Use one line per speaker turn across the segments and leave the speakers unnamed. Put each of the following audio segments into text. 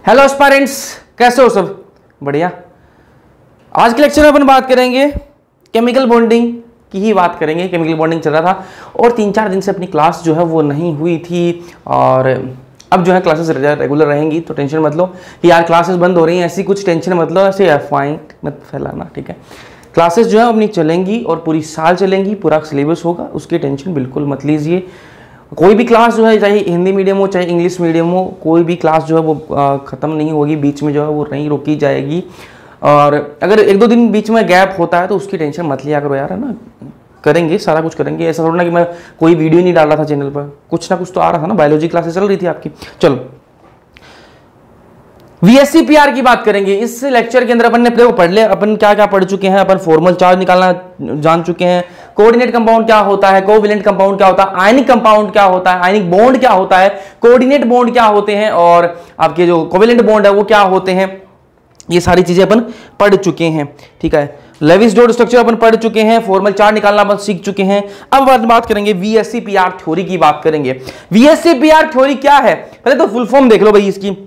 Hello aspirants, कैसे हो सब? बढ़िया। आज के लेक्चर में अपन बात करेंगे केमिकल बॉन्डिंग की ही बात करेंगे। केमिकल बॉन्डिंग चल रहा था और 3-4 दिन से अपनी क्लास जो है वो नहीं हुई थी और अब जो है क्लासेस रेगुलर रहेंगी, तो टेंशन मत लो कि यार क्लासेस बंद हो रही हैं, ऐसी कुछ टेंशन मत लो, ऐसे अफवाहें मत फैलाना, ठीक है। क्लासेस जो है अपनी चलेंगी और पूरी साल चलेंगी, पूरा सिलेबस होगा, उसकी टेंशन बिल्कुल मत लीजिए। कोई भी क्लास जो है, चाहे हिंदी मीडियम हो चाहे इंग्लिश मीडियम हो, कोई भी क्लास जो है वो ख़त्म नहीं होगी, बीच में जो है वो नहीं रोकी जाएगी। और अगर 1-2 दिन बीच में गैप होता है तो उसकी टेंशन मत लिया करो यार, है ना। करेंगे, सारा कुछ करेंगे। ऐसा थोड़ा ना कि मैं कोई वीडियो नहीं डाल रहा था चैनल पर, कुछ ना कुछ तो आ रहा था ना। बायोलॉजी क्लासेस चल रही थी आपकी। चलो VSEPR की बात करेंगे इस लेक्चर के अंदर। अपन ने पढ़ लिया, अपन क्या क्या पढ़ चुके हैं। अपन फॉर्मल चार्ज निकालना जान चुके हैं, कोऑर्डिनेट कंपाउंड क्या होता है, कोवैलेंट कंपाउंड क्या होता है, आयनिक कंपाउंड क्या होता है, आयनिक बॉन्ड क्या होता है, कोऑर्डिनेट बॉन्ड क्या होते हैं और आपके जो कोवैलेंट बॉन्ड है वो क्या होते हैं। ये सारी चीजें अपन पढ़ चुके हैं, ठीक है। लेविस डॉट स्ट्रक्चर अपन पढ़ चुके हैं, फॉर्मल चार्ट निकालना अपन सीख चुके हैं। अब बात करेंगे VSEPR थ्योरी की बात करेंगे। VSEPR थ्योरी क्या है, पहले तो फुल फॉर्म देख लो भाई इसकी।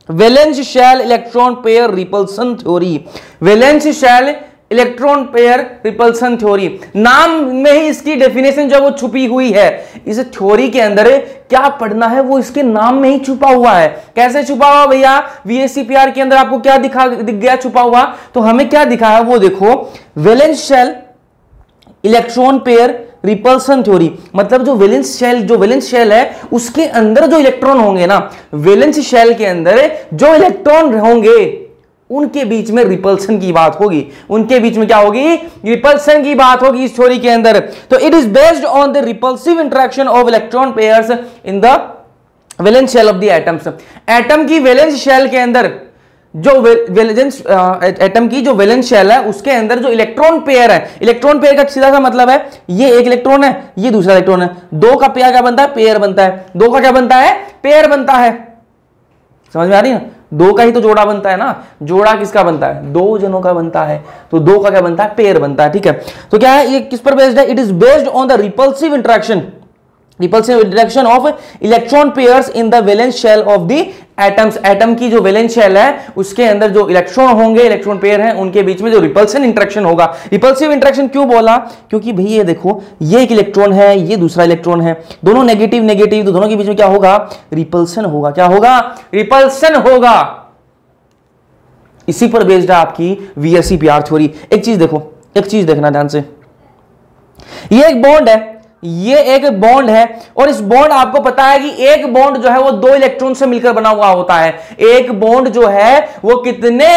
Valence shell electron pair repulsion theory. Valence shell electron pair repulsion theory, नाम में ही इसकी डेफिनेशन जो वो छुपी हुई है। इस थ्योरी के अंदर क्या पढ़ना है वो इसके नाम में ही छुपा हुआ है। कैसे छुपा हुआ भैया? VSEPR के अंदर आपको क्या दिख गया छुपा हुआ? तो हमें क्या दिखा है वो देखो, valence shell electron pair repulsion theory. मतलब जो वैलेंस शेल है उसके अंदर जो इलेक्ट्रॉन होंगे ना, वैलेंस शेल के अंदर जो इलेक्ट्रॉन होंगे उनके बीच में रिपल्सन की बात होगी। उनके बीच में क्या होगी? रिपल्सन की बात होगी इस थ्योरी के अंदर। तो it is based on the repulsive interaction of electron pairs in the valence shell of the atoms. Atom की वैलेंस शेल के अंदर जो एटम की जो वैलेंस शेल है उसके अंदर जो इलेक्ट्रॉन पेयर है, इलेक्ट्रॉन पेयर का सीधा सा मतलब है ये एक इलेक्ट्रॉन है, ये दूसरा इलेक्ट्रॉन है। दो का पेयर क्या बनता है? पेयर बनता है। दो का क्या बनता है? पेयर बनता है। समझ में आ रही है? दो का ही तो जोड़ा बनता है ना। जोड़ा किसका बनता है? दो जनों का बनता है। तो दो का क्या बनता है? पेयर बनता है, ठीक है। तो क्या है ये, किस पर बेस्ड है? It is based on the repulsive interaction of electron pairs in the valence shell of the atoms. Atom की जो वैलेंस शेल है उसके अंदर जो इलेक्ट्रॉन होंगे, इलेक्ट्रॉन पेयर हैं, उनके बीच में जो रिपल्सन इंटरेक्शन होगा। रिपल्सिव इंटरेक्शन क्यों बोला? क्योंकि भाई ये देखो, ये एक इलेक्ट्रॉन है, ये दूसरा इलेक्ट्रॉन है, दोनों नेगेटिव नेगेटिव, तो दोनों के बीच में क्या होगा? रिपल्सन होगा। क्या होगा? रिपल्सन होगा। इसी पर बेस्ड है आपकी VSEPR थ्योरी। एक चीज देखो, एक चीज देखना ध्यान से, ये एक बॉन्ड है, ये एक बॉन्ड है और इस बॉन्ड आपको पता है कि एक बॉन्ड जो है वो 2 इलेक्ट्रॉन से मिलकर बना हुआ होता है। एक बॉन्ड जो है वो कितने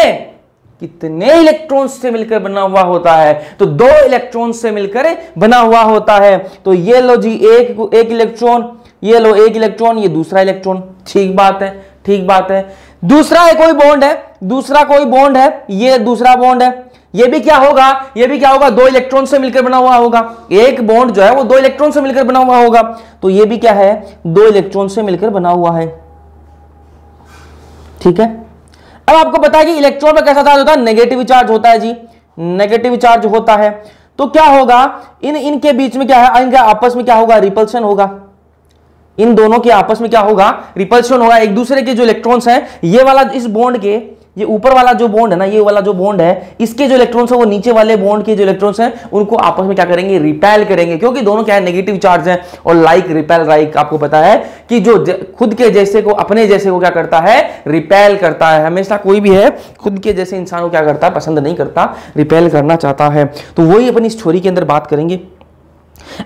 इलेक्ट्रॉन से मिलकर बना हुआ होता है? तो 2 इलेक्ट्रॉन से मिलकर बना हुआ होता है। तो ये लो जी एक इलेक्ट्रॉन, ये लो एक इलेक्ट्रॉन, ये दूसरा इलेक्ट्रॉन। ठीक बात है, ठीक बात है। दूसरा कोई बॉन्ड है, दूसरा कोई बॉन्ड है, ये दूसरा बॉन्ड है। ये भी क्या होगा? ये भी क्या होगा? 2 इलेक्ट्रॉन से मिलकर बना हुआ होगा। एक बॉन्ड जो है वो 2 इलेक्ट्रॉन से मिलकर बना हुआ होगा। तो ये भी क्या है? 2 इलेक्ट्रॉन से मिलकर बना हुआ है, ठीक है। अब आपको पता है कि इलेक्ट्रॉन पर कैसा चार्ज होता है? नेगेटिव चार्ज होता है जी, नेगेटिव चार्ज होता है। तो क्या होगा? इनके बीच में क्या है? इनके आपस में क्या होगा? रिपल्सन होगा। इन दोनों के आपस में क्या होगा? रिपल्शन होगा। एक दूसरे के जो इलेक्ट्रॉन्स हैं, ये वाला इस बॉन्ड के, ये ऊपर वाला जो बॉन्ड है ना, ये वाला जो बॉन्ड है, इसके जो इलेक्ट्रॉन्स है वो नीचे वाले बॉन्ड के जो इलेक्ट्रॉन्स हैं उनको आपस में क्या करेंगे? रिपेल करेंगे। क्योंकि दोनों क्या है? नेगेटिव चार्ज हैं। और लाइक रिपेल लाइक, आपको पता है कि जो खुद के जैसे को अपने जैसे को क्या करता है? रिपेल करता है। हमेशा कोई भी है खुद के जैसे इंसान को क्या करता है? पसंद नहीं करता, रिपेल करना चाहता है। तो वही अपन इस थ्योरी के अंदर बात करेंगे।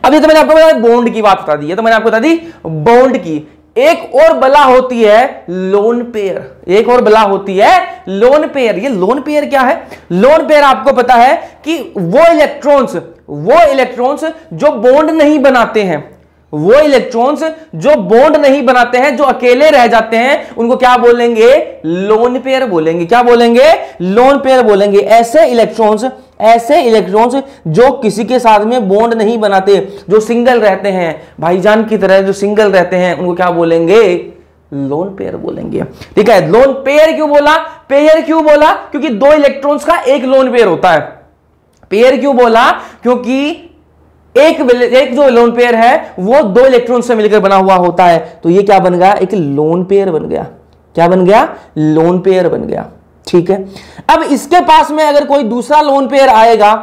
अब ये तो मैंने आपको बताया बॉन्ड की बात बता दी है, तो मैंने आपको बता दी बॉन्ड की। एक और बला होती है लोन पेयर। एक और बला होती है लोन पेयर। ये लोन पेयर क्या है? लोन पेयर आपको पता है कि वो इलेक्ट्रॉन्स जो बॉन्ड नहीं बनाते हैं, वो इलेक्ट्रॉन्स जो बॉन्ड नहीं बनाते हैं, जो अकेले रह जाते हैं, उनको क्या बोलेंगे? लोन पेयर बोलेंगे। क्या बोलेंगे? लोन पेयर बोलेंगे। ऐसे इलेक्ट्रॉन्स जो किसी के साथ में बॉन्ड नहीं बनाते, जो सिंगल रहते हैं, भाईजान की तरह जो सिंगल रहते हैं, उनको क्या बोलेंगे? लोन पेयर बोलेंगे, ठीक है। लोन पेयर क्यों बोला? पेयर क्यों बोला? क्योंकि 2 इलेक्ट्रॉन्स का एक लोन पेयर होता है। पेयर क्यों बोला? क्योंकि एक जो लोन पेयर है वो 2 इलेक्ट्रॉन से मिलकर बना हुआ होता है। तो ये क्या बन गया? एक लोन पेयर बन गया। क्या बन गया? लोन पेयर बन गया। ठीक है, अब इसके पास में अगर कोई दूसरा लोन पेयर आएगा,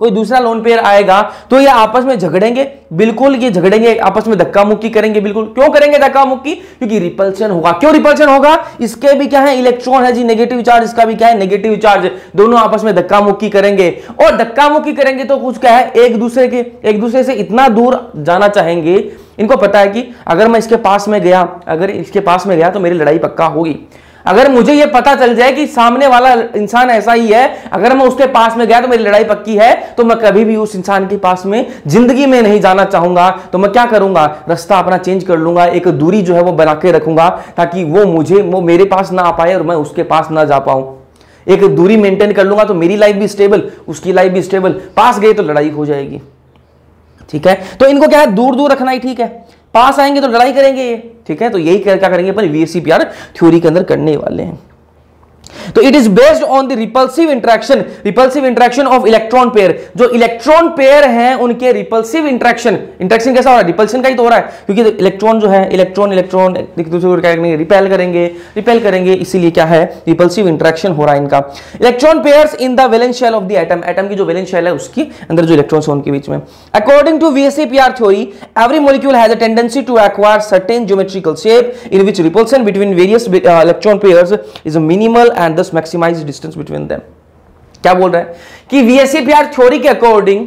कोई दूसरा लोन पेयर आएगा तो ये आपस में झगड़ेंगे, बिल्कुल ये झगड़ेंगे, आपस में धक्का मुक्की करेंगे। बिल्कुल क्यों करेंगे धक्का मुक्की? क्योंकि रिपल्शन होगा। क्यों रिपल्शन होगा? इसके भी क्या है? इलेक्ट्रॉन है जी नेगेटिव चार्ज, इसका भी क्या है? Negative charge. दोनों आपस में धक्का मुक्की करेंगे, और धक्का मुक्की करेंगे तो कुछ क्या है? एक दूसरे से इतना दूर जाना चाहेंगे। इनको पता है कि अगर मैं इसके पास में गया, अगर इसके पास में गया तो मेरी लड़ाई पक्का होगी। अगर मुझे यह पता चल जाए कि सामने वाला इंसान ऐसा ही है, अगर मैं उसके पास में गया तो मेरी लड़ाई पक्की है, तो मैं कभी भी उस इंसान के पास में जिंदगी में नहीं जाना चाहूंगा। तो मैं क्या करूंगा? रास्ता अपना चेंज कर लूंगा, एक दूरी जो है वो बना के रखूंगा, ताकि वो मेरे पास ना आ पाए और मैं उसके पास ना जा पाऊं। एक दूरी मेंटेन कर लूंगा तो मेरी लाइफ भी स्टेबल, उसकी लाइफ भी स्टेबल। पास गए तो लड़ाई हो जाएगी। ठीक है, तो इनको क्या है? दूर दूर रखना ही ठीक है। पास आएंगे तो लड़ाई करेंगे ये। ठीक है, तो यही क्या करेंगे अपन VSEPR थ्योरी के अंदर करने वाले हैं। तो it is based on the repulsive interaction of electron pair. जो इलेक्ट्रॉन पेयर हैं उनके रिपल्सिव इंट्रैक्शन कैसा हो रहा है? रिपल्शन का ही तो हो रहा है, क्योंकि इलेक्ट्रॉन जो है, इलेक्ट्रॉन एक दूसरे को क्या करेंगे? रिपेल करेंगे, इसीलिए क्या है? रिपल्सिव इंट्रैक्शन हो रहा है इनका। Electron pairs in the valence shell of the atom की जो वैलेंस शेल है उसके अंदर जो इलेक्ट्रॉन्स हैं उनके बीच में। According to VSEPR theory, every molecule has a tendency to acquire certain geometrical shape in which repulsion between various electron pairs is minimal and thus maximize distance between them। क्या बोल रहा है कि VSEPR थ्योरी के according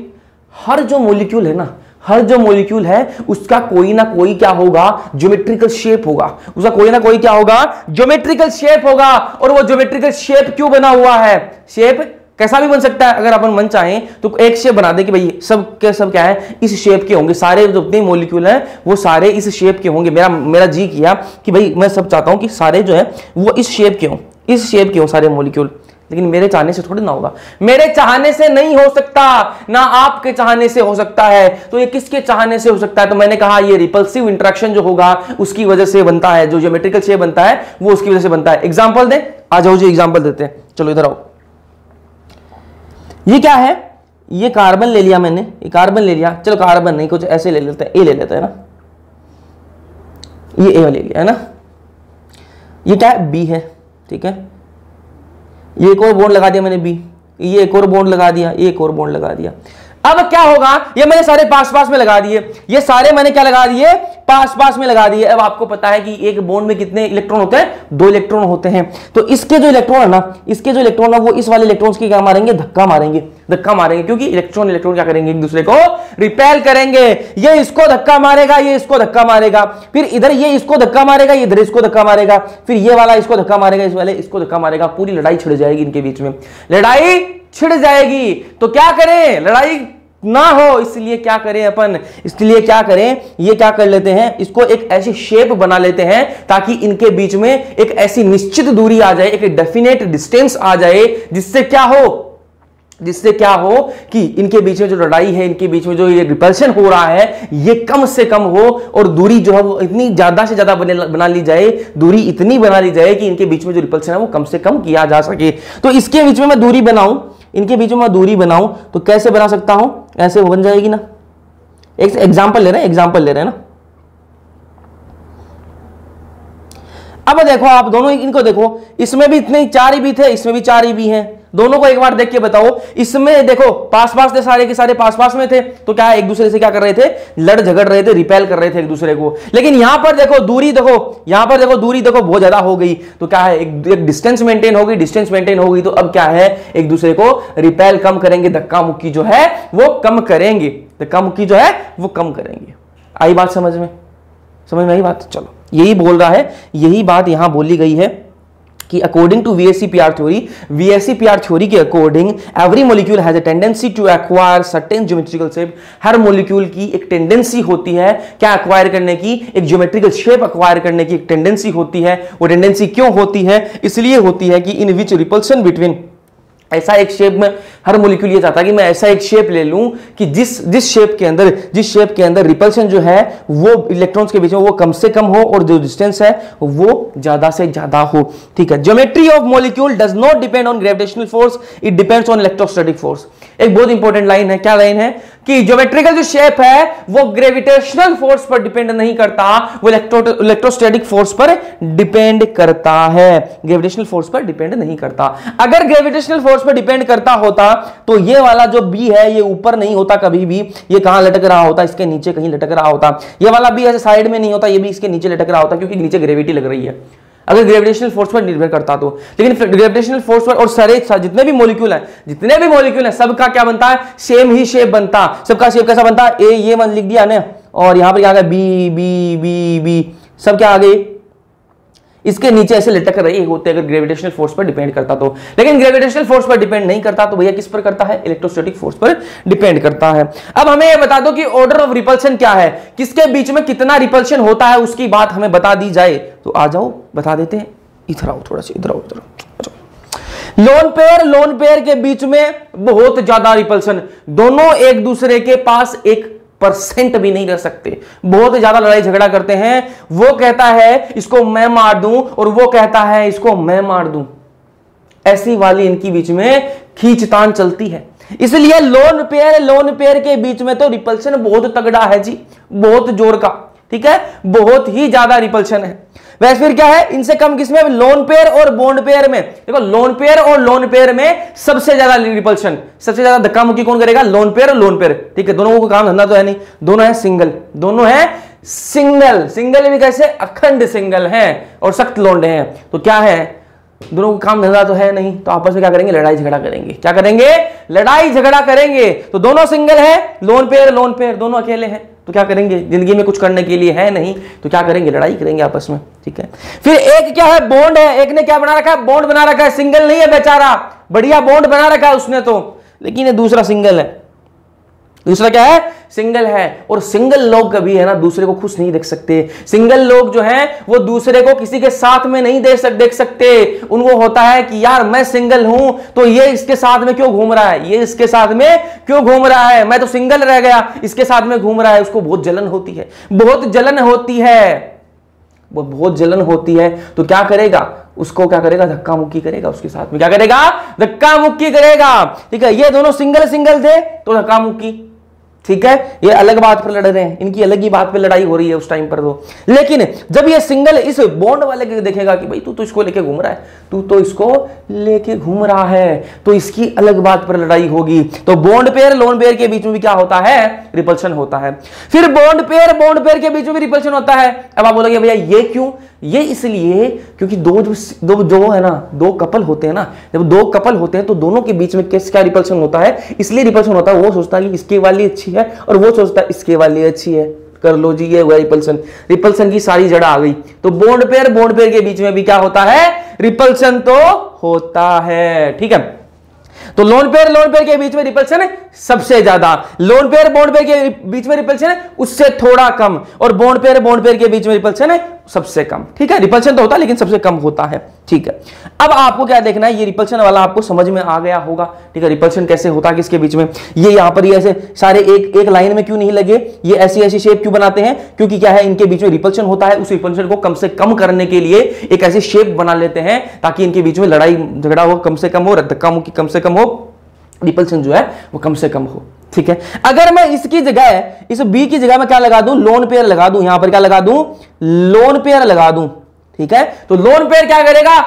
हर जो molecule है ना, हर जो मॉलिक्यूल है उसका कोई ना कोई क्या होगा? ज्योमेट्रिकल शेप होगा। उसका कोई ना कोई क्या होगा? ज्योमेट्रिकल शेप होगा। और वो ज्योमेट्रिकल शेप क्यों बना हुआ है? शेप कैसा भी बन सकता है। अगर अपन मन चाहें तो एक शेप बना दे कि भाई सब के सब क्या है? इस शेप के होंगे। सारे जो अपने मॉलिक्यूल हैं वो सारे इस शेप के होंगे। मेरा जी किया कि भाई मैं सब चाहता हूं कि सारे जो है वो इस शेप के हों, इस शेप के हो सारे मॉलिक्यूल। लेकिन मेरे चाहने से थोड़ी ना होगा। मेरे चाहने से नहीं हो सकता, ना आपके चाहने से हो सकता है। तो ये किसके चाहने से हो सकता है? तो मैंने कहा ये रिपल्सिव इंटरेक्शन जो होगा उसकी वजह से बनता है। जो ज्योमेट्रिकल शेप बनता है वो उसकी वजह से बनता है। एग्जांपल दे, आ जाओ जी एग्जांपल देते हैं। चलो इधर आओ। ये क्या है? ये कार्बन ले लिया मैंने, ये कार्बन ले लिया। चलो कार्बन नहीं, कुछ ऐसे ले लेते हैं, ए ले लेते हैं ना। ये ए ले लिया है ना। ये क्या है? बी है। ठीक है, ये एक और बॉन्ड लगा दिया मैंने बी, ये एक और बॉन्ड लगा दिया, ये एक और बॉन्ड लगा दिया। अब क्या होगा? ये मैंने सारे पास पास में लगा दिए, ये सारे मैंने क्या लगा दिए? पास पास में लगा दिए। अब आपको पता है कि एक बॉन्ड में कितने इलेक्ट्रॉन होते हैं? 2 इलेक्ट्रॉन होते हैं। तो इसके जो इलेक्ट्रॉन है ना, इसके जो इलेक्ट्रॉन है वो इस वाले इलेक्ट्रॉन्स की क्या मारेंगे? धक्का मारेंगे, क्योंकि इलेक्ट्रॉन क्या करेंगे? एक दूसरे को रिपेल करेंगे। ये इसको धक्का मारेगा, ये इसको धक्का मारेगा, फिर इधर ये इसको धक्का मारेगा, ये इधर इसको धक्का मारेगा, फिर ये वाला इसको धक्का मारेगा, इस वाले इसको धक्का मारेगा। पूरी लड़ाई छिड़ जाएगी इनके बीच में, लड़ाई छिड़ जाएगी। तो क्या करें? लड़ाई ना हो, इसलिए क्या करें अपन? इसलिए क्या करें? ये क्या कर लेते हैं? इसको एक ऐसी शेप बना लेते हैं ताकि इनके बीच में एक ऐसी निश्चित दूरी आ जाए, एक डेफिनेट डिस्टेंस आ जाए, जिससे क्या हो कि इनके बीच में जो लड़ाई है, इनके बीच में जो ये रिपल्शन हो रहा है, ये कम से कम हो, और दूरी जो है वो इतनी ज्यादा से ज्यादा बना ली जाए, दूरी इतनी बना ली जाए कि इनके बीच में जो रिपल्शन है वो कम से कम किया जा सके। तो इसके बीच में मैं दूरी बनाऊं, इनके बीच में मैं दूरी बनाऊं तो कैसे बना सकता हूं? ऐसे बन जाएगी ना। एक एग्जांपल ले रहे हैं ना। अब देखो, आप दोनों इनको देखो, इसमें भी इतने 4 ही भी थे, इसमें भी 4 ही भी हैं। दोनों को एक बार देख के बताओ। इसमें देखो पास पास थे, सारे के सारे पास पास में थे, तो क्या एक दूसरे से क्या कर रहे थे? लड़ झगड़ रहे थे, रिपेल कर रहे थे एक दूसरे को। लेकिन यहां पर देखो दूरी देखो बहुत ज्यादा हो गई, तो क्या है? एक डिस्टेंस मेंटेन होगी, तो अब क्या है? एक दूसरे को रिपेल कम करेंगे, धक्का मुक्की जो है वो कम करेंगे। आई बात समझ में आई बात? चलो, यही बोल रहा है, यही बात यहां बोली गई है कि अकॉर्डिंग टू VSEPR थ्योरी के according every molecule has a tendency to acquire certain geometrical shape. हर मॉलिक्यूल की एक टेंडेंसी होती है क्या एक्वायर करने की? एक ज्योमेट्रिकल शेप एक्वायर करने की एक टेंडेंसी होती है। वो टेंडेंसी क्यों होती है? इसलिए होती है कि इन विच रिपल्सन बिटवीन, ऐसा एक शेप में हर मॉलिक्यूल ये चाहता है कि मैं ऐसा एक शेप ले लूं कि जिस शेप के अंदर रिपल्शन जो है वो इलेक्ट्रॉन्स के बीच में वो कम से कम हो और जो डिस्टेंस है वो ज्यादा से ज्यादा हो। ठीक है, geometry of molecule does not depend on gravitational force, it depends on electrostatic force. एक बहुत इंपॉर्टेंट लाइन है, क्या लाइन है कि ज्योमेट्रिकल जो शेप है वो ग्रेविटेशनल फोर्स पर डिपेंड नहीं करता, वो इलेक्ट्रोस्टैटिक फोर्स पर डिपेंड करता है, ग्रेविटेशनल फोर्स पर डिपेंड नहीं करता। अगर ग्रेविटेशनल फोर्स पर डिपेंड करता होता तो ये वाला जो बी है ये ऊपर नहीं होता कभी भी, ये कहां लटक रहा होता, इसके नीचे कहीं लटक रहा होता। ये वाला बी ऐसे साइड में नहीं होता, ये भी इसके नीचे लटक रहा होता, क्योंकि नीचे ग्रेविटी लग रही है अगर ग्रेविटेशनल फोर्स पर निर्भर करता तो। लेकिन ग्रेविटेशनल फोर्स पर और सारे जितने भी मॉलिक्यूल हैं सबका क्या बनता है, सेम ही शेप बनता। सबका शेप कैसा बनता है, ए ये मन लिख दिया ना, और यहां पर क्या आ गया बी बी बी बी, सब क्या आ गए इसके नीचे ऐसे लटक रहे होते अगर ग्रेविटेशनल फोर्स पर डिपेंड करता तो। लेकिन ग्रेविटेशनल फोर्स पर डिपेंड नहीं करता तो भैया किस पर करता है, इलेक्ट्रोस्टैटिक फोर्स पर डिपेंड करता है। अब हमें यह बता दो कि ऑर्डर ऑफ रिपल्शन क्या है, किसके बीच में कितना रिपल्शन होता है उसकी बात हमें बता दी जाए तो आ जाओ बता देते हैं। इधर आओ थोड़ा सा, इधर आओ, इधर आओ। लोन पेयर के बीच में बहुत ज्यादा रिपल्शन, दोनों एक दूसरे के पास 1% भी नहीं रह सकते, बहुत ज्यादा लड़ाई झगड़ा करते हैं। वो कहता है इसको मैं मार दूं और वो कहता है इसको मैं मार दूं, ऐसी वाली इनकी बीच में खींचतान चलती है। इसलिए लोन पेयर के बीच में तो रिपल्शन बहुत तगड़ा है जी, बहुत जोर का। ठीक है, बहुत ही ज्यादा रिपल्शन है। वैसे फिर क्या है, इनसे कम किसमें, लोन पेयर और बॉन्ड पेयर में। देखो लोन पेयर और लोन पेयर में सबसे ज्यादा रिपल्शन, सबसे ज्यादा धक्का मुक्की कौन करेगा, लोन पेयर और लोन पेयर। ठीक है, दोनों को काम धंधा तो है नहीं, दोनों है सिंगल, दोनों है सिंगल। सिंगल भी कैसे, अखंड सिंगल है और सख्त लोंडे हैं। तो क्या है, दोनों को काम धंधा तो है नहीं, तो आपस में क्या करेंगे, लड़ाई झगड़ा करेंगे। क्या करेंगे, लड़ाई झगड़ा करेंगे। तो दोनों सिंगल है, लोन पेयर दोनों अकेले हैं, तो क्या करेंगे, जिंदगी में कुछ करने के लिए है नहीं तो क्या करेंगे, लड़ाई करेंगे आपस में। ठीक है, फिर एक क्या है, बॉन्ड है। एक ने क्या बना रखा है, बॉन्ड बना रखा है, सिंगल नहीं है बेचारा, बढ़िया बॉन्ड बना रखा है उसने तो, लेकिन ये दूसरा सिंगल है। दूसरा क्या है, सिंगल है। और सिंगल लोग कभी है ना दूसरे को खुश नहीं देख सकते। सिंगल लोग जो हैं वो दूसरे को किसी के साथ में नहीं देख सकते। उनको होता है कि यार मैं सिंगल हूं तो ये इसके साथ में क्यों घूम रहा है, ये इसके साथ में क्यों घूम रहा है, मैं तो सिंगल रह गया, इसके साथ में घूम रहा है। उसको बहुत जलन होती है, बहुत जलन होती है, वो बहुत जलन होती है। तो क्या करेगा, उसको क्या करेगा, धक्का मुक्की करेगा उसके साथ में। क्या करेगा, धक्का मुक्की करेगा। ठीक है, ये दोनों सिंगल थे तो धक्का मुक्की। ठीक है, ये अलग बात पर लड़ रहे हैं, इनकी अलग ही बात पे लड़ाई हो रही है उस टाइम पर तो। लेकिन जब ये सिंगल इस बॉन्ड वाले के देखेगा कि भाई तू तो इसको लेके घूम रहा है, तू तो इसको लेके घूम रहा है, तो इसकी अलग बात पर लड़ाई होगी। तो बॉन्ड पेयर लोन पेयर के बीच में भी क्या होता है, रिपल्शन होता है। फिर बॉन्ड पेयर के बीच में भी रिपल्शन होता है। अब आप बोलोगे भैया ये क्यों, ये इसलिए क्योंकि दो है ना, दो कपल होते हैं ना, जब दो कपल होते हैं तो दोनों के बीच में क्या रिपल्शन होता है, इसलिए रिपल्शन होता है। वो सोचता है कि इसके वाली अच्छी है और वो सोचता है इसके वाली अच्छी है, कर लो जी, ये हुआ रिपल्शन की सारी जड़ आ गई। तो बॉन्ड पेयर के बीच में भी क्या होता है, रिपल्शन तो होता है। ठीक है, तो लोन पेयर के बीच में रिपल्शन सबसे ज्यादा, लोन पेयर बॉन्ड पेयर के बीच में रिपल्शन उससे थोड़ा कम, और बॉन्ड पेयर के बीच में रिपल्शन सबसे कम। ठीक है, रिपल्शन तो होता है लेकिन सबसे कम होता है। ठीक है, अब आपको क्या देखना है, ये रिपल्शन वाला आपको समझ में आ गया होगा। ठीक है, रिपल्शन कैसे होता है किसके बीच में, ये यहां पर ये ऐसे सारे एक लाइन में क्यों नहीं लगे, ये ऐसी शेप क्यों बनाते हैं, क्योंकि क्या है, इनके बीच में रिपल्शन होता है। उस रिपल्शन को कम से कम करने के लिए एक ऐसी शेप बना लेते हैं ताकि इनके बीच में लड़ाई झगड़ा हो कम से कम हो, धक्का मुक्की कम से कम हो, रिपल्शन जो है वो कम से कम हो। ठीक है, अगर मैं इसकी जगह, इस बी की जगह में क्या लगा दूं, लोन पेयर लगा दूं, यहां पर क्या लगा दूं, लोन पेयर लगा दूं। ठीक है, तो लोन पेयर क्या करेगा,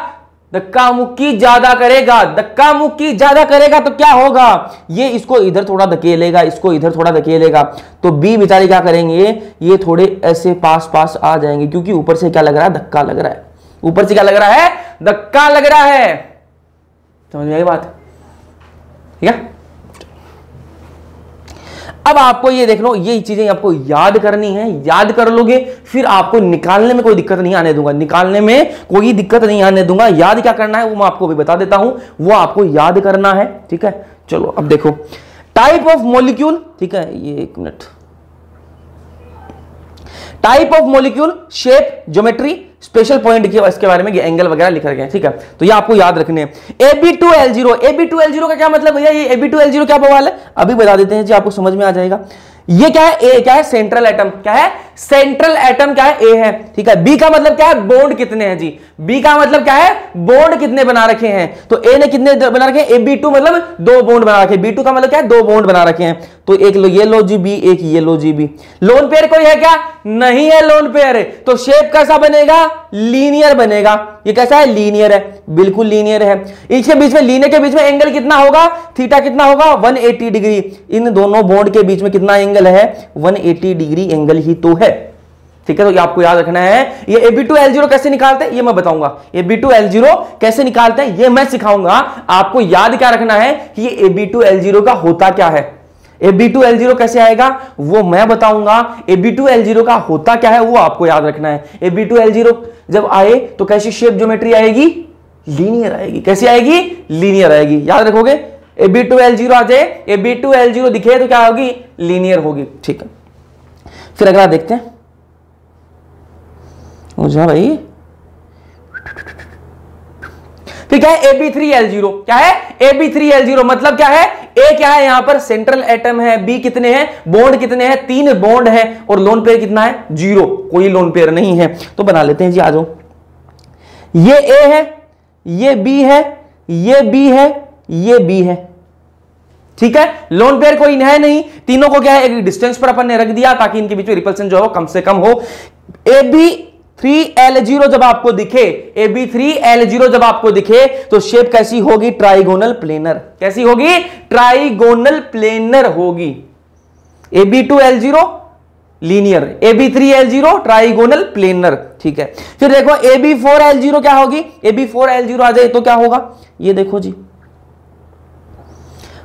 धक्का मुक्की ज्यादा करेगा। धक्का मुक्की ज्यादा करेगा तो क्या होगा, ये इसको इधर थोड़ा धकेलेगा, इसको इधर थोड़ा धकेलेगा, तो बी बेचारे क्या करेंगे, ये थोड़े ऐसे पास आ जाएंगे, क्योंकि ऊपर से क्या लग रहा है, धक्का लग रहा है। ऊपर से क्या लग रहा है, धक्का लग रहा है। समझ में आई बात, ठीक है। अब आपको ये देख लो, ये चीजें आपको याद करनी है, याद कर लोगे फिर आपको निकालने में कोई दिक्कत नहीं आने दूंगा, निकालने में कोई दिक्कत नहीं आने दूंगा। याद क्या करना है वो मैं आपको भी बता देता हूं, वो आपको याद करना है। ठीक है, चलो अब देखो टाइप ऑफ मॉलिक्यूल। ठीक है, ये एक minute, type of molecule, shape, geometry, special point के इसके बारे में एंगल वगैरह लिख रखे हैं, ठीक है। तो ये आपको याद रखने हैं। AB2L0, AB2L0 का क्या मतलब भैया, ये AB2L0 क्या बवाल है, अभी बता देते हैं जी, आपको समझ में आ जाएगा। ये क्या है, ए क्या है, सेंट्रल एटम, क्या है, सेंट्रल एटम क्या है, ए है, ठीक है। बी का मतलब क्या है, बॉन्ड कितने हैं जी, बी का मतलब क्या है, बॉन्ड कितने बना रखे हैं, तो ए ने कितने बना रखे हैं, AB2 मतलब 2 बॉन्ड बना रखे हैं, B2 का मतलब क्या है, 2 बॉन्ड बना रखे हैं, तो एक ये लो जी बी, एक ये लो जी बी। लोन पेयर कोई है क्या, नहीं है लोन पेयर, तो शेप कैसा बनेगा, लीनियर बनेगा। ये कैसा है, लीनियर है, बिल्कुल लीनियर है। इसके बीच में, लीनियर के बीच में एंगल कितना होगा, थीटा कितना होगा, 180 डिग्री। इन दोनों बॉन्ड के बीच में कितना एंगल है, 180 डिग्री एंगल ही तो है, ठीक है। तो ये आपको याद रखना है। ये AB2L0 कैसे निकालते हैं ये मैं बताऊंगा, AB2L0 कैसे निकालते हैं ये मैं सिखाऊंगा। आपको याद क्या रखना है कि ये AB2L0 का होता क्या है, AB2L0 कैसे आएगा वो मैं बताऊंगा, AB2L0 का होता क्या है वो आपको याद रखना है। AB2L0 जब आए तो कैसी शेप ज्योमेट्री आएगी, लीनियर आएगी। कैसी आएगी, लीनियर आएगी, याद रखोगे। AB2L0 आ जाए, AB2L0 दिखे तो क्या होगी, लीनियर होगी, ठीक है। फिर अगला देखते हैं, जा भाई, फिर क्या है, AB3L0, क्या है, AB3L0 मतलब क्या है, ए क्या है, यहां पर सेंट्रल एटम है, बी कितने हैं, बॉन्ड कितने हैं, 3 बॉन्ड है, और लोन पेयर कितना है, 0, कोई लोन पेयर नहीं है। तो बना लेते हैं जी, आ जाओ। ये ए है, ये बी है, ये बी है, ये बी है, ठीक है। लोन पेयर कोई है नहीं, तीनों को क्या है, एक डिस्टेंस पर अपन ने रख दिया ताकि इनके बीच में रिपल्सन जो हो कम से कम हो। AB3L0 जब आपको दिखे, AB3L0 जब आपको दिखे तो शेप कैसी होगी, ट्राइगोनल प्लेनर। कैसी होगी, ट्राइगोनल प्लेनर होगी। AB2L0 linear, AB3L0 trigonal planar, ठीक है। फिर देखो AB4L0 क्या होगी, AB4L0 आ जाए तो क्या होगा, ये देखो जी,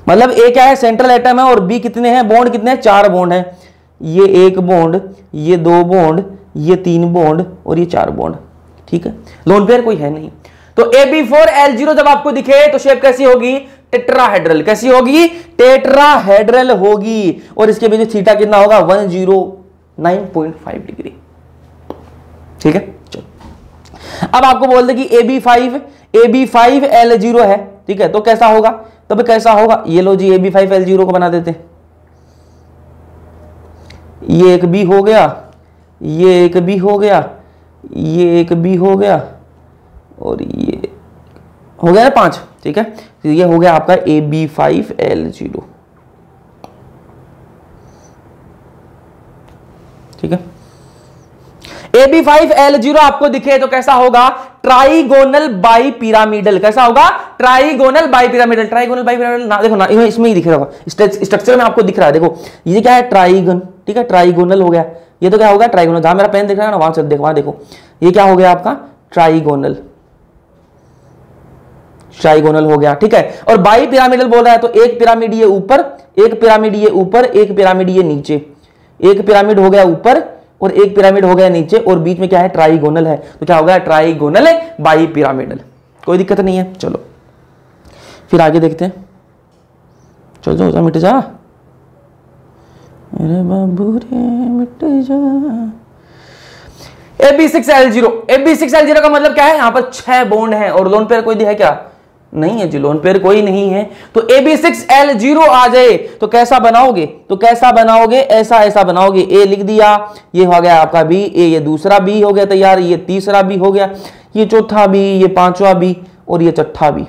मतलब ए क्या है, सेंट्रल एटम है, और बी कितने हैं, बॉन्ड कितने हैं, 4 बॉन्ड हैं। ये 1 बॉन्ड, ये 2 बॉन्ड, ये 3 बॉन्ड, और ये 4 बॉन्ड, ठीक है। लोन पेयर कोई है नहीं। तो AB4L0 जब आपको दिखे तो शेप कैसी होगी, टेट्राहेड्रल। कैसी होगी, टेट्राहेड्रल होगी, और इसके बीच थीटा कितना होगा, 109.5 डिग्री, ठीक है। चलो अब आपको बोल दे कि AB5L0 है, ठीक है, तो कैसा होगा, तब कैसा होगा, ये लो जी AB5L0 को बना देते हैं। ये एक बी हो गया, ये एक बी हो गया, ये एक बी हो गया, और ये हो गया ना 5, ठीक है। तो ये हो गया आपका AB5L0, ठीक है। AB5L0 आपको दिखे तो कैसा होगा, ट्राइगोनल बाई पिरामिडल। कैसा होगा, trigonal bi pyramidal. Trigonal bi pyramidal ना, देखो ना, इसमें ही दिख रहा होगा, स्ट्रक्चर में आपको दिख रहा है। देखो ये क्या है, ट्राइगन, ठीक है, ट्राइगोनल हो गया। ये तो क्या होगा, ट्राइगोनल। जहां मेरा पेन दिख रहा है ना वहां से देखो, वहां देखो, ये क्या हो गया आपका, ट्राइगोनल, ट्राइगोनल हो गया, ठीक है। और बाई पिरामिडल बोल रहा है तो एक पिरामिड ये ऊपर, एक पिरामिड ये ऊपर, एक पिरामिड ये नीचे, एक पिरामिड हो गया ऊपर और एक पिरामिड हो गया नीचे, और बीच में क्या है, ट्राइगोनल है, तो क्या हो गया, ट्राइगोनल बाई पिरामिडल। कोई दिक्कत नहीं है। चलो फिर आगे देखते हैं, चलो जा मिट जा, अरे बाबू रे मिट जा। AB6L0, AB6L0 का मतलब क्या है, यहां पर 6 बॉन्ड है, और लोन पेयर कोई है क्या, नहीं है जी, लोन पेयर कोई नहीं है। तो AB6L0 आ जाए तो कैसा बनाओगे, तो कैसा बनाओगे, ऐसा ऐसा बनाओगे। ए लिख दिया, ये हो गया आपका बी, ए ये दूसरा बी हो गया तैयार, ये तीसरा बी हो गया, ये चौथा बी, ये 5वां बी, और ये 6ठा बी।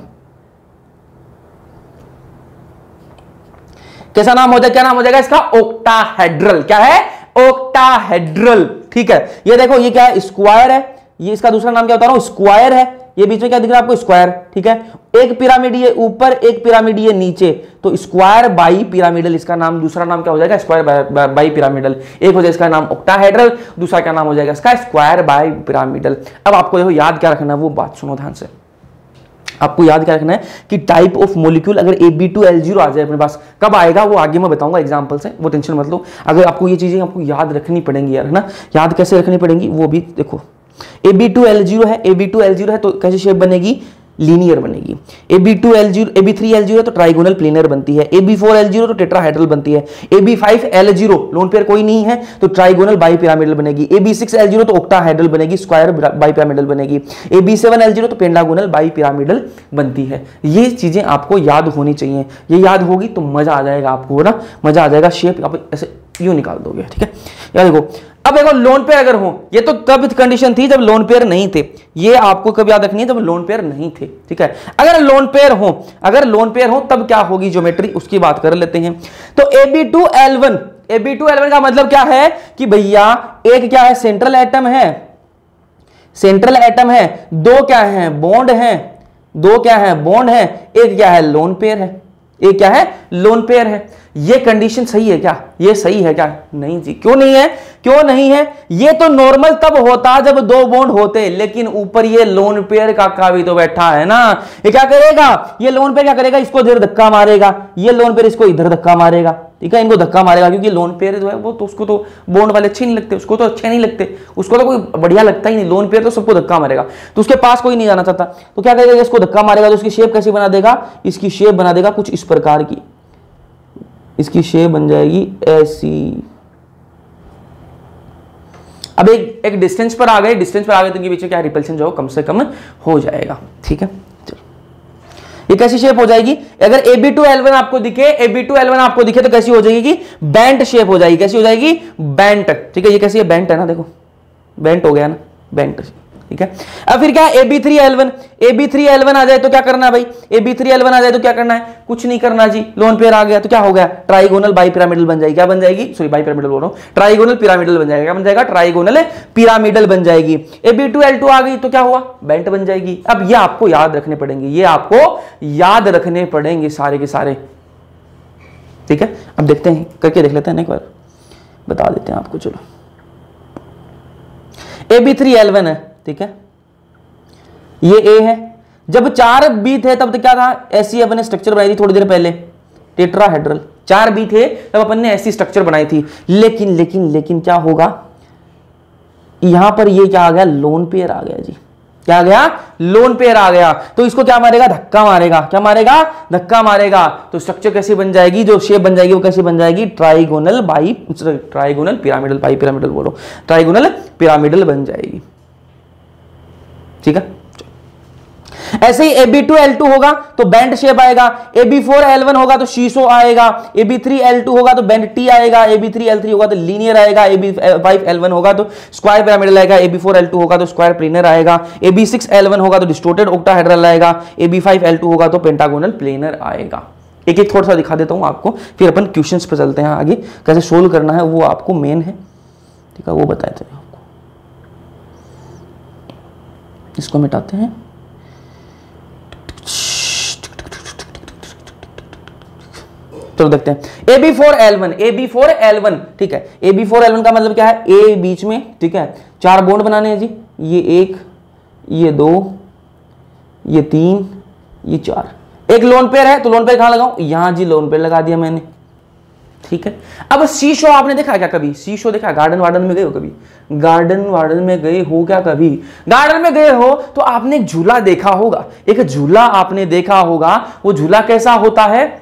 कैसा नाम हो जाएगा, क्या नाम हो जाएगा इसका, ओक्टाहेड्रल। क्या है, ओक्टाहेड्रल, ठीक है। ये देखो ये क्या है, स्क्वायर है, ये इसका दूसरा नाम क्या बता रहा हूं, स्क्वायर है। ये बीच में क्या दिख रहा है आपको, स्क्वायर, ठीक है। एक पिरामिड ये ऊपर, एक पिरामिड ये नीचे, तो स्क्वायर बाई पिरामिडल इसका नाम, दूसरा नाम क्या हो जाएगा, स्क्वायर बाई पिरामिडल। एक हो जाएगा इसका नाम ओक्टाहेड्रल, दूसरा क्या नाम हो जाएगा इसका, स्क्वायर बाई पिरामिडल। अब आपको देखो याद क्या रखना है, वो बात सुनो ध्यान से। आपको याद क्या रखना है कि टाइप ऑफ मॉलिक्यूल अगर AB2L0 आ जाए अपने पास, कब आएगा वो आगे मैं बताऊंगा एग्जांपल से, वो टेंशन मत लो। अगर आपको ये चीजें आपको याद रखनी पड़ेंगी यार, है ना। याद कैसे रखनी पड़ेंगी वो भी देखो। AB2L0 है, AB2L0 है तो कैसी शेप बनेगी, लीनियर बनेगी। AB2L0 AB3L0 तो ट्राइगोनल प्लेनर बनती है, AB4L0 तो टेट्राहेड्रल बनती है, AB5L0 लोन पेयर कोई नहीं है तो ट्राइगोनल बाइपिरामिडल बनेगी, AB6L0 तो ऑक्टाहेड्रल बनेगी, स्क्वायर बाइपिरामिडल बनेगी, AB7L0 तो पेंटागोनल बाइपिरामिडल बनती है। ये चीजें आपको याद होनी चाहिए, ये याद होगी तो मजा आ जाएगा आपको ना, मजा आ जाएगा। शेप आप ऐसे यूं निकाल दोगे, ठीक है। यार देखो, अब देखो लोन पेयर अगर हो, ये तो तब कंडीशन थी जब लोन पेयर नहीं थे, ये आपको कभी याद रखनी है जब लोन पेयर नहीं थे, ठीक है। अगर लोन पेयर हो तब क्या होगी ज्योमेट्री, उसकी बात कर लेते हैं। तो AB2L1 का मतलब क्या है कि भैया एक क्या है, सेंट्रल एटम है, दो क्या है, बॉन्ड है, एक क्या है, लोन पेयर है। ये कंडीशन सही है क्या, ये सही है क्या? नहीं जी, क्यों नहीं है? ये तो नॉर्मल तब होता जब दो बॉन्ड होते, लेकिन ऊपर ये लोन पेयर का भी तो बैठा है ना। ये क्या करेगा, ये लोन पेयर क्या करेगा, इसको इधर धक्का मारेगा, ये लोन पेयर इसको इधर धक्का मारेगा, ठीक है, इनको धक्का मारेगा, क्योंकि लोन पेयर जो है वो तो उसको तो बॉन्ड वाले अच्छे नहीं लगते, उसको तो कोई बढ़िया लगता ही नहीं। लोन पेयर तो सबको धक्का मारेगा, तो उसके पास कोई नहीं जाना चाहता, तो क्या करेगा, इसको धक्का मारेगा। तो उसकी शेप कैसी बना देगा, इसकी शेप बना देगा कुछ इस प्रकार की, इसकी शेप बन जाएगी ऐसी। अब एक डिस्टेंस पर आ गए तो इनके बीच में क्या रिपल्शन जो कम से कम हो जाएगा, ठीक है। चलो, ये कैसी शेप हो जाएगी, अगर AB2L1 आपको दिखे तो कैसी हो जाएगी, बेंट शेप हो जाएगी। कैसी हो जाएगी, बेंट, ठीक है। ये कैसी है, बेंट है ना, देखो बेंट हो गया ना, बेंट, ठीक है। अब फिर क्या, AB3L1 आ जाए तो क्या करना है भाई, AB3L1 आ जाए तो क्या करना है, कुछ नहीं करना जी। लोन पेयर आ गया तो क्या हो गया, ट्राइगोनल बाइपिरामिडल बन जाएगी। क्या बन जाएगी, सॉरी बाइपिरामिडल बोल रहा हूं, ट्राइगोनल पिरामिडल बन जाएगा। क्या बन जाएगा, ट्राइगोनल पिरामिडल बन जाएगी। AB2L2 आ गई तो क्या हुआ, बेंट बन जाएगी। अब ये आपको याद रखने पड़ेंगे, सारे के सारे, ठीक है। अब देखते हैं, करके देख लेते हैं, एक बार बता देते हैं आपको। चलो, AB3L1 है, ठीक है, ये A है। जब 4 B थे तब तो क्या था, ऐसी अपन ने स्ट्रक्चर बनाई थी थोड़ी देर पहले, टेट्राहेड्रल। 4 B थे तब अपन ने ऐसी स्ट्रक्चर बनाई थी, लेकिन क्या होगा, यहां पर ये क्या आ गया, लोन पेयर आ गया जी। क्या आ गया, लोन पेयर आ गया, तो इसको क्या मारेगा, धक्का मारेगा। तो स्ट्रक्चर कैसी बन जाएगी, जो शेप बन जाएगी वो कैसी बन जाएगी, ट्राइगोनल पिरामिडल, बाइपिरामिडल बोलो, ट्राइगोनल पिरामिडल बन जाएगी, ठीक है। ऐसे ही AB2L2 होगा तो बेंट शेप आएगा, AB4L1 होगा तो शीशो आएगा, AB3L2 होगा तो बेंट टी आएगा, AB3L3 होगा तो लीनियर आएगा, AB5L1 होगा तो स्क्वायर पिरामिडल आएगा, AB4L2 होगा तो स्क्वायर प्लेनर आएगा, AB6L1 होगा तो डिस्टोर्टेड ऑक्टाहेड्रल आएगा, AB5L2 होगा तो पेंटागोनल प्लेनर आएगा। एक थोड़ा सा दिखा देता हूं आपको, फिर अपन क्वेश्चंस पे चलते हैं आगे, कैसे सोल्व करना है वो आपको मेन है, ठीक है, वो बताते हैं आपको। इसको मिटाते हैं, चलो देखते हैं। AB4L1, ठीक है। AB4L1 का मतलब क्या है, A बीच में, ठीक है, 4 बॉन्ड बनाने हैं जी, ये 1, ये 2, ये 3, ये 4। एक लोन पेयर है तो लोन पेयर कहां लगाऊं, यहां जी लोन पेयर लगा दिया मैंने, ठीक है। अब शीशो आपने देखा क्या कभी, शीशो देखा, गार्डन वार्डन में गए हो कभी, गार्डन में गए हो क्या कभी, गार्डन में गए हो तो आपने एक झूला देखा होगा, वो झूला कैसा होता है,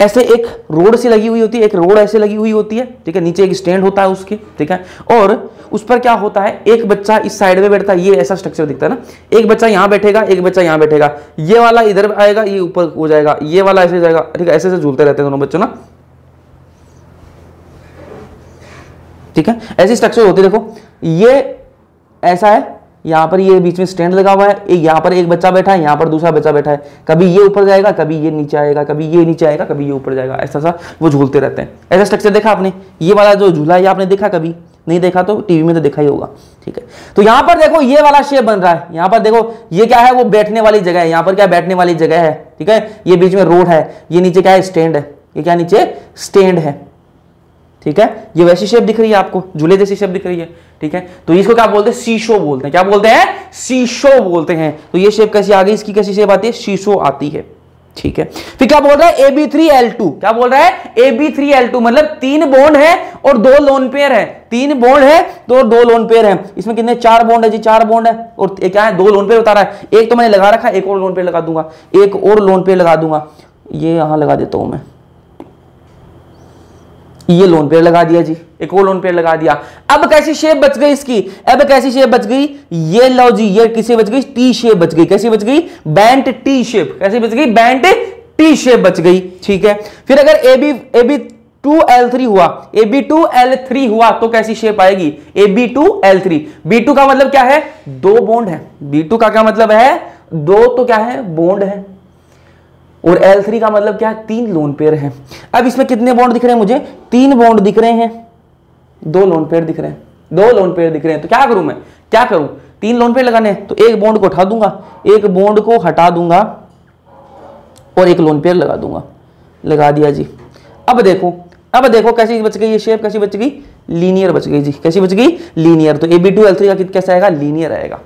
ऐसे एक रोड सी लगी हुई होती है, एक रोड ऐसे लगी हुई होती है, ठीक है, नीचे एक स्टैंड होता है उसके, ठीक है, और उस पर क्या होता है, एक बच्चा इस साइड में बैठता है, ये ऐसा स्ट्रक्चर दिखता है ना, एक बच्चा यहां बैठेगा, एक बच्चा यहां बैठेगा, ये वाला इधर आएगा, ये ऊपर हो जाएगा, ये वाला ऐसे जाएगा, ठीक है, ऐसे झूलते रहते हैं दोनों बच्चों ना, ठीक है, ऐसी स्ट्रक्चर होती है। देखो ये ऐसा है, यहां पर ये बीच में स्टैंड लगा हुआ है, यहां पर एक बच्चा बैठा है, यहां पर दूसरा बच्चा बैठा है, कभी ये ऊपर जाएगा, कभी ये नीचे आएगा, कभी ये नीचे आएगा, कभी ये ऊपर जाएगा, ऐसा सा वो झूलते रहते हैं। ऐसा स्ट्रक्चर देखा आपने, ये वाला जो झूला है आपने देखा कभी, नहीं देखा तो टीवी में तो देखा ही होगा, ठीक है। तो यहां पर देखो ये वाला शेप बन रहा है, यहां पर देखो ये क्या है, वो बैठने वाली जगह है, यहां पर क्या बैठने वाली जगह है, ठीक है, ये बीच में रोड है, ये नीचे क्या है, स्टैंड है, ये क्या नीचे स्टैंड है, ठीक है, ये वैसी शेप दिख रही है आपको, झूले जैसी शेप दिख रही है, ठीक है। तो इसको क्या बोलते हैं, शीशो बोलते हैं, क्या बोलते हैं, शीशो बोलते हैं। तो ये शेप कैसी आ गई, इसकी कैसी शेप आती है, शीशो आती है, ठीक है। फिर क्या बोल रहा है, AB3L2, क्या बोल रहा है, AB3L2 मतलब 3 बॉन्ड है और 2 लोन पेयर है, 3 बॉन्ड है तो 2 लोन पेयर है। इसमें कितने 4 बॉन्ड है जी, 4 बॉन्ड है और क्या है 2 लोन पेयर बता रहा है। एक तो मैंने लगा रखा है, एक और लोन पेयर लगा दूंगा, एक और लोन पेयर लगा दूंगा, ये यहां लगा देता हूं मैं, ये लोन पेयर लगा दिया जी, एक और लोन पेयर लगा दिया। अब कैसी शेप बच गई इसकी, अब कैसी शेप बच गई, ये लो जी, ये किसी बच गई, टी शेप बच गई। कैसी बच गई, बैंट टी शेप। कैसी बच गई, बैंट टी शेप बच गई। ठीक है, फिर अगर AB2L3 हुआ, AB2L3 हुआ तो कैसी शेप आएगी, AB2L3। B2 का मतलब क्या है, 2 बॉन्ड है। B2 का क्या मतलब है, 2 तो क्या है बॉन्ड है, और L3 का मतलब क्या है, 3 लोन पेयर है। अब इसमें कितने बॉन्ड दिख रहे हैं मुझे, 3 बॉन्ड दिख रहे हैं, 2 लोन पेयर दिख रहे हैं, 2 लोन पेयर दिख रहे हैं। तो क्या करूं मैं, क्या करूं, 3 लोन पेयर लगाने हैं तो एक बॉन्ड को उठा दूंगा, एक बॉन्ड को हटा दूंगा और एक लोन पेयर लगा दूंगा, लगा दिया जी। अब देखो कैसी बच गई ये शेप, कैसी बच गई, लीनियर बच गई जी। कैसी बच गई, लीनियर। तो AB2L3 का कैसा आएगा, लीनियर आएगा।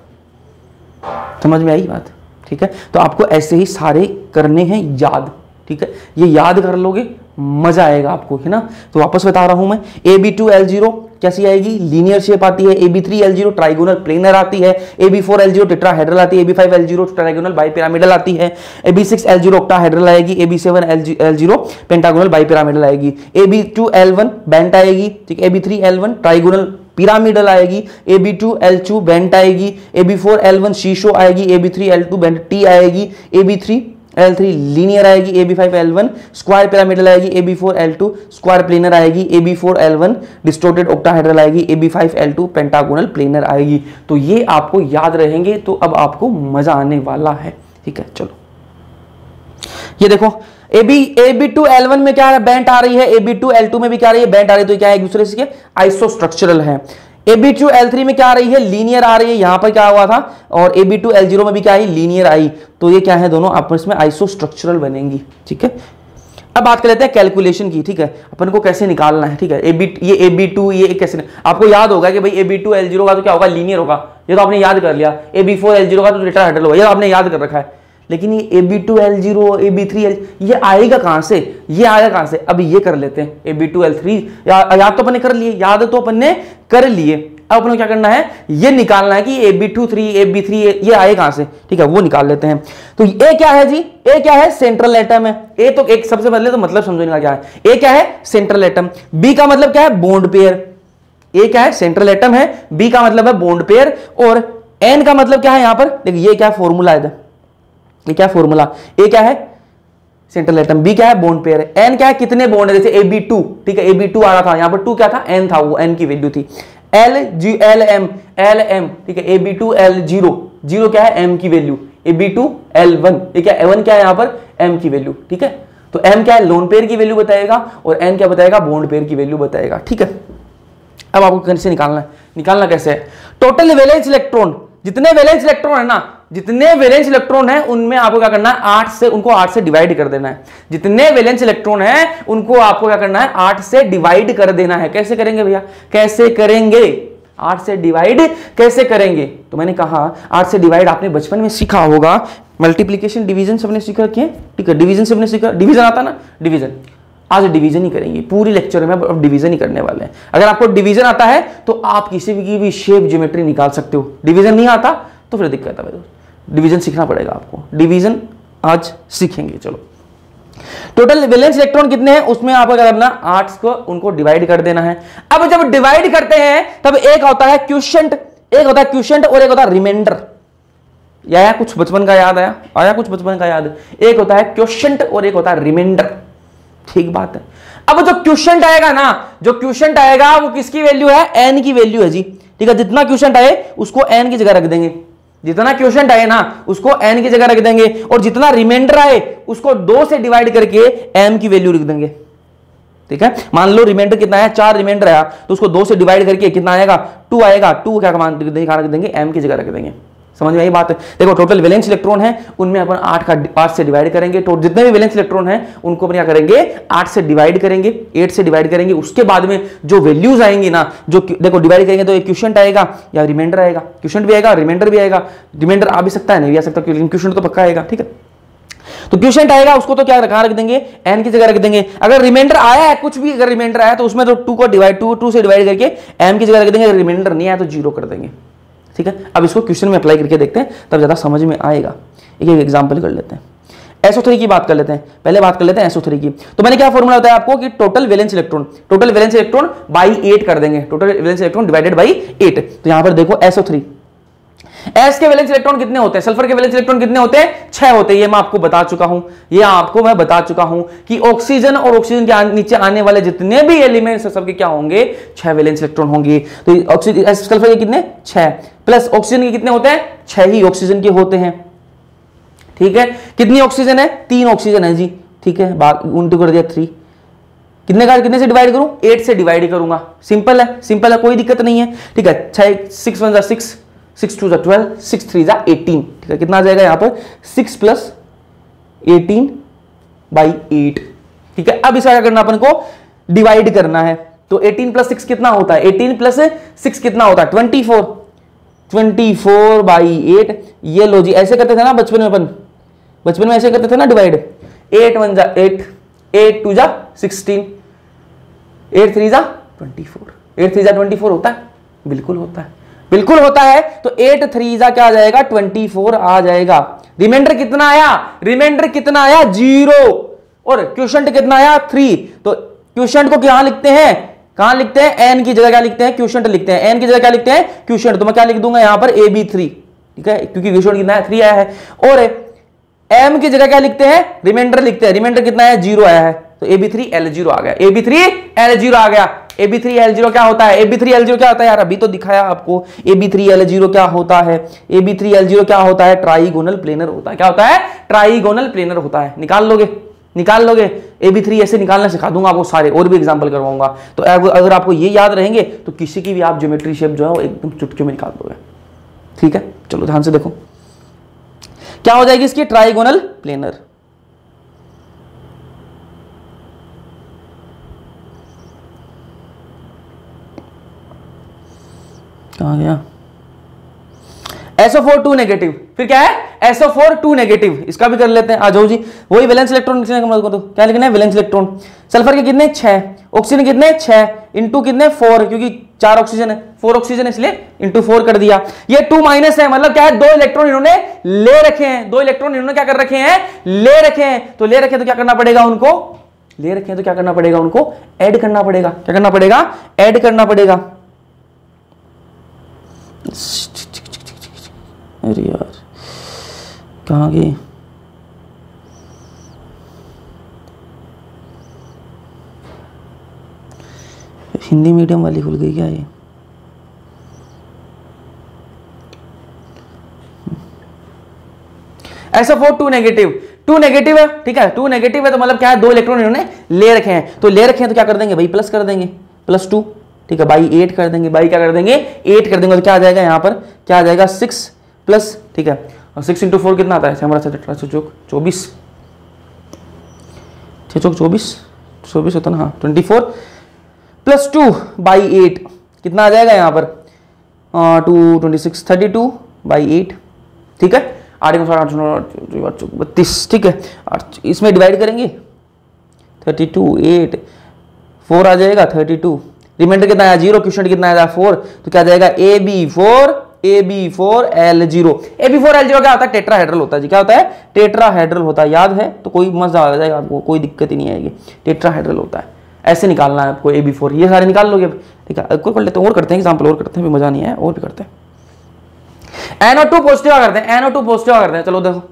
समझ में आई बात, ठीक है। तो आपको ऐसे ही सारे करने हैं याद, ठीक है, ये याद कर लोगे मजा आएगा आपको, है ना। तो वापस बता रहा हूं मैं, AB2L0 कैसी आएगी, लीनियर शेप आती है। AB3L0 ट्राइगोनल प्लेनर आती है। AB4L0 टेट्राहेड्रल आती है। AB5L0 ट्राइगोनल बाइपिरामिडल आती है। AB6L0 ऑक्टाहेड्रल आएगी। AB7L0 पेंटागोनल बाइपिरामिडल आएगी। AB2L1 बेंट आएगी, ठीक है। AB3L1 ट्राइगोनल पिरामिडल आएगी। AB2L2 बेंट आएगी। AB4L1 शीशो आएगी। AB3L2 बेंट टी आएगी। AB3L3 लीनियर आएगी। AB5L1 स्क्वायर पिरामिडल आएगी। AB4L2 स्क्वायर प्लेनर आएगी। AB4L1 डिस्टोर्टेड ऑक्टाहेड्रल आएगी। AB5L2 पेंटागोनल प्लेनर आएगी। तो ये आपको याद रहेंगे, तो अब आपको मजा आने वाला है, ठीक है। चलो ये देखो, AB2L1 में क्या है, बेंट आ रही है। AB2L2 में भी क्या आ रही है, बेंट आ रही है। तो क्या है, एक दूसरे से आइसोस्ट्रक्चरल है। AB2L3 में क्या आ रही है, लीनियर आ रही है। यहां पर क्या हुआ था, और AB2L0 में भी क्या आई, लीनियर आई। तो ये क्या है, दोनों आपस में आइसोस्ट्रक्चरल बनेंगी, ठीक है। अब बात कर लेते हैं कैलकुलेशन की, ठीक है, अपन को कैसे निकालना है, ठीक है। ये AB2 ये कैसे, आपको याद होगा कि भाई AB2L0 का तो क्या होगा, लीनियर होगा, ये तो आपने याद कर लिया। AB4L0 का तो टेट्राहेड्रल होगा, ये तो आपने याद कर रखा है। लेकिन ये AB2L0 AB3L ये आएगा कहां से, ये आएगा कहां से, अब ये कर लेते हैं। AB2L3 याद तो अपन ने कर लिए, याद तो अपन ने कर लिए। अब अपन को क्या करना है, ये निकालना है कि AB2 AB3 ये आए कहां से, ठीक है, वो निकाल लेते हैं। तो ए क्या है जी, ए क्या है, सेंट्रल एटम है। ए तो एक सबसे पहले तो मतलब समझने का क्या है, ए क्या है, सेंट्रल एटम। बी का मतलब क्या है, बॉन्ड पेयर। ए क्या है, सेंट्रल एटम है। बी का मतलब है बॉन्ड पेयर। और एन का मतलब क्या है, यहां पर देखिए ये क्या फॉर्मूला है, ये क्या फॉर्मूला, ए क्या है, सेंट्रल एटम, बी क्या है, बॉन्ड पेयर है, एन क्या है, कितने बॉन्ड है, जैसे AB2, ठीक है, AB2 आ रहा था, यहां पर 2 क्या था, एन था, वो एन की वैल्यू थी। LM, ठीक है, AB2L0 0 क्या है, एम की वैल्यू। AB2L1 ये क्या, L1 क्या है यहां पर, एम की वैल्यू, ठीक है। तो एम क्या है, लोन पेयर की वैल्यू बताएगा, और एन क्या बताएगा, बॉन्ड पेयर की वैल्यू बताएगा, ठीक है। अब आपको कैसे निकालना है, निकालना कैसे है, टोटल वैलेंस इलेक्ट्रॉन, जितने वैलेंस इलेक्ट्रॉन है ना, जितने वैलेंस इलेक्ट्रॉन है उनमें आपको क्या करना है, 8 से उनको 8 से डिवाइड कर देना है। जितने वैलेंस इलेक्ट्रॉन है उनको आपको क्या करना है, 8 से डिवाइड कर देना है। कैसे करेंगे भैया, कैसे करेंगे, 8 से डिवाइड कैसे करेंगे, तो मैंने कहा 8 से डिवाइड आपने बचपन में सीखा होगा, मल्टीप्लीकेशन डिवीजन सबने सीखा, क्या ठीक है, डिवीजन सबने सीखा, डिवीजन आता ना, डिवीजन। आज डिवीजन ही करेंगे पूरी लेक्चर में, अब डिवीजन ही करने वाले हैं। अगर आपको डिवीजन आता है तो आप किसी भी शेप ज्योमेट्री निकाल सकते हो। डिवीजन नहीं आता तो फिर दिक्कत है, डिवीजन सीखना पड़ेगा आपको, डिवीजन आज सीखेंगे। चलो, टोटल वैलेंस इलेक्ट्रॉन कितने हैं, उसमें आपको क्या करना, 8 को उनको डिवाइड कर देना है। अब जब डिवाइड करते हैं तब एक होता है क्वोशिएंट, एक होता है क्वोशिएंट और एक होता है रिमाइंडर। आया कुछ बचपन का याद, आया कुछ बचपन का याद, एक होता है क्वोशिएंट और एक होता है रिमाइंडर, ठीक बात है। अब जो क्वोशिएंट आएगा ना, जो क्वोशिएंट आएगा वो किसकी वैल्यू है, एन की वैल्यू है जी, ठीक है। जितना क्वोशिएंट आए उसको एन की जगह रख देंगे, जितना क्वोशिएंट आए ना उसको एन की जगह रख देंगे, और जितना रिमाइंडर आए उसको 2 से डिवाइड करके एम की वैल्यू लिख देंगे, ठीक है। मान लो रिमाइंडर कितना है, 4 रिमाइंडर आया तो उसको 2 से डिवाइड करके कितना आएगा, 2 आएगा, 2 क्या मान रख देंगे, एम की जगह रख देंगे। समझ में आई बात है। देखो टोटल वैलेंस इलेक्ट्रॉन है उनमें अपन 8 से डिवाइड करेंगे, तो जितने भी वैलेंस इलेक्ट्रॉन है उनको अपन क्या करेंगे, 8 से डिवाइड करेंगे, 8 से डिवाइड करेंगे। उसके बाद में जो वैल्यूज आएंगी ना, जो देखो डिवाइड करेंगे तो एक क्वोशिएंट आएगा या रिमाइंडर आएगा, क्वोशिएंट भी आएगा रिमाइंडर भी आएगा, रिमाइंडर आ भी सकता है नहीं भी आ सकता, लेकिन क्वोशिएंट तो पक्का आएगा, ठीक है। तो क्वोशिएंट आएगा उसको तो क्या कहां रख देंगे, n की जगह रख देंगे। अगर रिमाइंडर आया है कुछ भी, अगर रिमाइंडर आया तो उसमें तो 2 को डिवाइड 2 से डिवाइड करके m की जगह रख देंगे, अगर रिमाइंडर नहीं आया तो 0 कर देंगे। ठीक है, अब इसको क्वेश्चन में अप्लाई करके देखते हैं, तब ज्यादा समझ में आएगा। एक एग्जांपल कर लेते हैं, SO3 की बात कर लेते हैं। पहले बात कर लेते हैं SO3 की। तो मैंने क्या फॉर्मूला बताया आपको कि टोटल वैलेंस इलेक्ट्रॉन बाई 8 कर देंगे, total valence electron divided by 8। तो यहां पर देखो SO3, S के वैलेंस इलेक्ट्रॉन कितने होते हैं, सल्फर के वैलेंस इलेक्ट्रॉन कितने होते हैं, 6 होते हैं। ये मैं आपको बता चुका हूं, मैं बता चुका हूं कि ऑक्सीजन और ऑक्सीजन के नीचे आने वाले जितने भी एलिमेंट्स सबके क्या होंगे, 6 वैलेंस इलेक्ट्रॉन होंगे। तो ऑक्सीजन सल्फर के कितने, 6, प्लस ऑक्सीजन के कितने होते हैं, 6 ही ऑक्सीजन के होते हैं। ठीक है, कितनी ऑक्सीजन है, 3 ऑक्सीजन है जी। ठीक है, उल्टू कर दिया 3, कितने से डिवाइड करूं, 8 से डिवाइड करूंगा। सिंपल है, कोई दिक्कत नहीं है। ठीक है, 6 1 6, 6 2 12, 6 3 18। ठीक है, कितना आ जाएगा यहां पर 6 प्लस 18 बाई 8। ठीक है, अब इसका क्या करना, अपन को डिवाइड करना है। तो 18 प्लस 6 कितना होता है, 18 प्लस 6 कितना होता है, 24 बाई 8। ये लो जी, ऐसे करते थे ना बचपन में ऐसे करते थे ना डिवाइड, 8 1 8, 8 2 16, 8 3 24, 8 3 24 होता है, बिल्कुल होता है। तो 8 3 क्या आ जाएगा, 24 आ जाएगा। रिमाइंडर कितना आया, 0, और क्वोशिएंट कितना आया, 3। तो क्वोशिएंट को कहां लिखते हैं, n की जगह क्या लिखते हैं, क्वोशिएंट लिखते हैं। n की जगह क्या लिखते हैं, क्वोशिएंट। तो मैं क्या लिख दूंगा यहां पर AB3। ठीक है, क्योंकि क्वोशिएंट कितना है, 3 आया है। और m की जगह क्या लिखते हैं, रिमाइंडर लिखते हैं। रिमाइंडर कितना है, 0 आया है, तो AB3L0 आ गया। AB3L0 क्या होता है, AB3L0 क्या होता है यार, अभी तो दिखाया आपको। AB3L0 क्या होता है, AB3L0 क्या होता है, ट्राइगोनल प्लेनर होता है। क्या होता है, ट्राइगोनल प्लेनर होता है। निकाल लोगे AB3 ऐसे निकालना सिखा दूंगा आपको, सारे और भी एग्जांपल करवाऊंगा। तो अगर आपको ये याद रहेंगे तो किसी की भी आप ज्योमेट्री शेप जो है वो एकदम चुटकी में निकाल दोगे। ठीक है, चलो ध्यान से देखो क्या हो जाएगी इसकी, ट्राइगोनल प्लेनर। कहां गया, SO4 2 नेगेटिव। फिर क्या है, SO4 2 नेगेटिव, इसका भी कर लेते हैं। आ जाओ जी, वही वैलेंस इलेक्ट्रॉन तो क्या लिखना है, वैलेंस इलेक्ट्रॉन। सल्फर के कितने, 6, ऑक्सीजन कितने, 6 इंटू कितने, 4, क्योंकि 4 ऑक्सीजन है, 4 ऑक्सीजन इसलिए इंटू 4 कर दिया। ये 2 माइनस है, मतलब क्या है, 2 इलेक्ट्रॉन इन्होंने ले रखे हैं, 2 इलेक्ट्रॉन इन्होंने क्या कर रखे हैं, ले रखे हैं। तो ले रखे तो क्या करना पड़ेगा उनको, ऐड करना पड़ेगा। क्या करना पड़ेगा, ऐड करना पड़ेगा। अरे यार कहां गई, हिंदी मीडियम वाली खुल गई क्या ये, SO4 2 नेगेटिव है। ठीक है, 2 नेगेटिव है तो मतलब क्या है, 2 इलेक्ट्रॉन इन्होंने ले रखे हैं। तो ले रखे हैं तो क्या कर देंगे भाई, प्लस कर देंगे, +2। ठीक है, बाई 8 कर देंगे, 8 कर देंगे। तो क्या आ जाएगा यहाँ पर, क्या आ जाएगा, 6 प्लस, ठीक है, और 6 इंटू 4 कितना आता है, हमारा 24, 24 होता ना, हाँ 24 प्लस 2 बाई 8 कितना आ जाएगा यहाँ पर, 2 26 32 बाई 8। ठीक है, 8 32। ठीक है, इसमें डिवाइड करेंगे, 32 8 4 आ जाएगा 32। रिमाइंडर कितना आया, 0, क्वोशिएंट कितना आया, 4। तो क्या जाएगा, AB4L0। AB4L0 क्या होता है, टेट्राहेड्रल होता है जी। क्या होता है, टेट्राहेड्रल होता है, याद है तो कोई मजा आ जाएगा आपको, कोई दिक्कत ही नहीं आएगी। टेट्राहेड्रल होता है, ऐसे निकालना है आपको AB4, ये सारे निकाल लोगे। ठीक है, कर लेते हैं, और करते हैं एग्जांपल, और करते हैं, मजा नहीं है, और भी करते हैं। NO2 पॉजिटिव करते हैं, NO2 पॉजिटिव करते हैं। चलो देखो,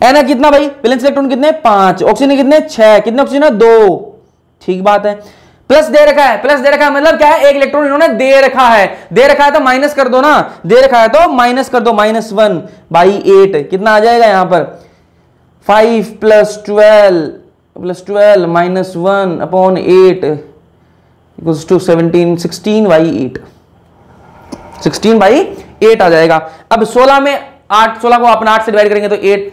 Na कितना भाई, वैलेंस इलेक्ट्रॉन कितने, 5, ऑक्सीजन कितने, 6, कितने ऑक्सीजन, 2। ठीक बात है, प्लस दे रखा है, मतलब क्या है, 1 इलेक्ट्रॉन इन्होंने दे रखा है तो माइनस कर दो ना, दे रखा है तो माइनस कर दो, -1 बाई 8 कितना आ जाएगा यहाँ पर, 5 plus 12 minus 1 upon 8 equals to 17, 16 by 8, 16 by 8 आ जाएगा। अब 16 में 8, 16 को अपन 8 से डिवाइड करेंगे तो 8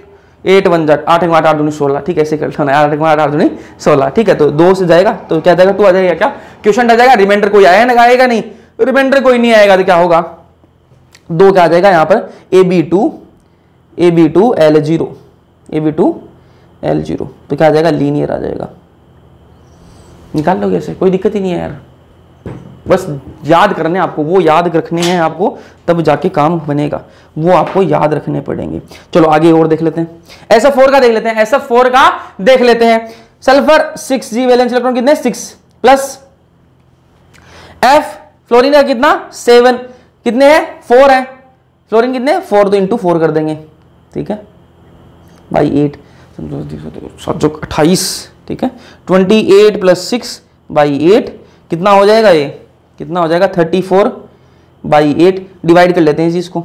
1 8 8 दूनी 16। ठीक है, ऐसे कर लेना, 8 8 दूनी 16। ठीक है, तो 2 से जाएगा तो क्या जाएगा, 2 आ जाएगा। क्या क्वोशिएंट आ जाएगा, रिमाइंडर कोई आएगा नहीं, रिमाइंडर कोई नहीं आएगा तो क्या होगा, 2 क्या आ जाएगा यहाँ पर, AB2L0, L0, तो क्या आ जाएगा, लीनियर आ जाएगा। निकाल लोगे ऐसे, कोई दिक्कत ही नहीं है यार, बस याद करने आपको, वो याद रखने हैं आपको, तब जाके काम बनेगा, वो आपको याद रखने पड़ेंगे। चलो आगे और देख लेते हैं, SF4 का देख लेते हैं, SF4 का देख लेते हैं। सल्फर 6G वैलेंस इलेक्ट्रॉन कितने, 6 प्लस F, फ्लोरीन का कितना 7, कितने हैं 4 है, फ्लोरीन कितने 4, तो इंटू 4 कर देंगे, ठीक है, बाई 8, 28, ठीक है, 28 प्लस 6 बाई 8 कितना हो जाएगा, ये कितना हो जाएगा 34/8, डिवाइड कर लेते हैं इस चीज को,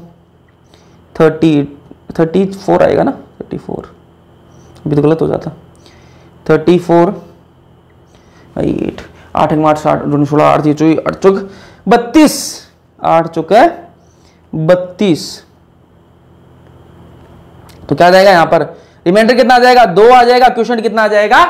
34 आएगा ना, 34, अभी तो गलत हो जाता, 34/8, 8 8 60 2 16 8 24 8 चौक 32, 8 चौक है 32, तो क्या आ जाएगा यहाँ पर, रिमाइंडर कितना आ जाएगा, 2 आ जाएगा, क्वेश्चन कितना आ जाएगा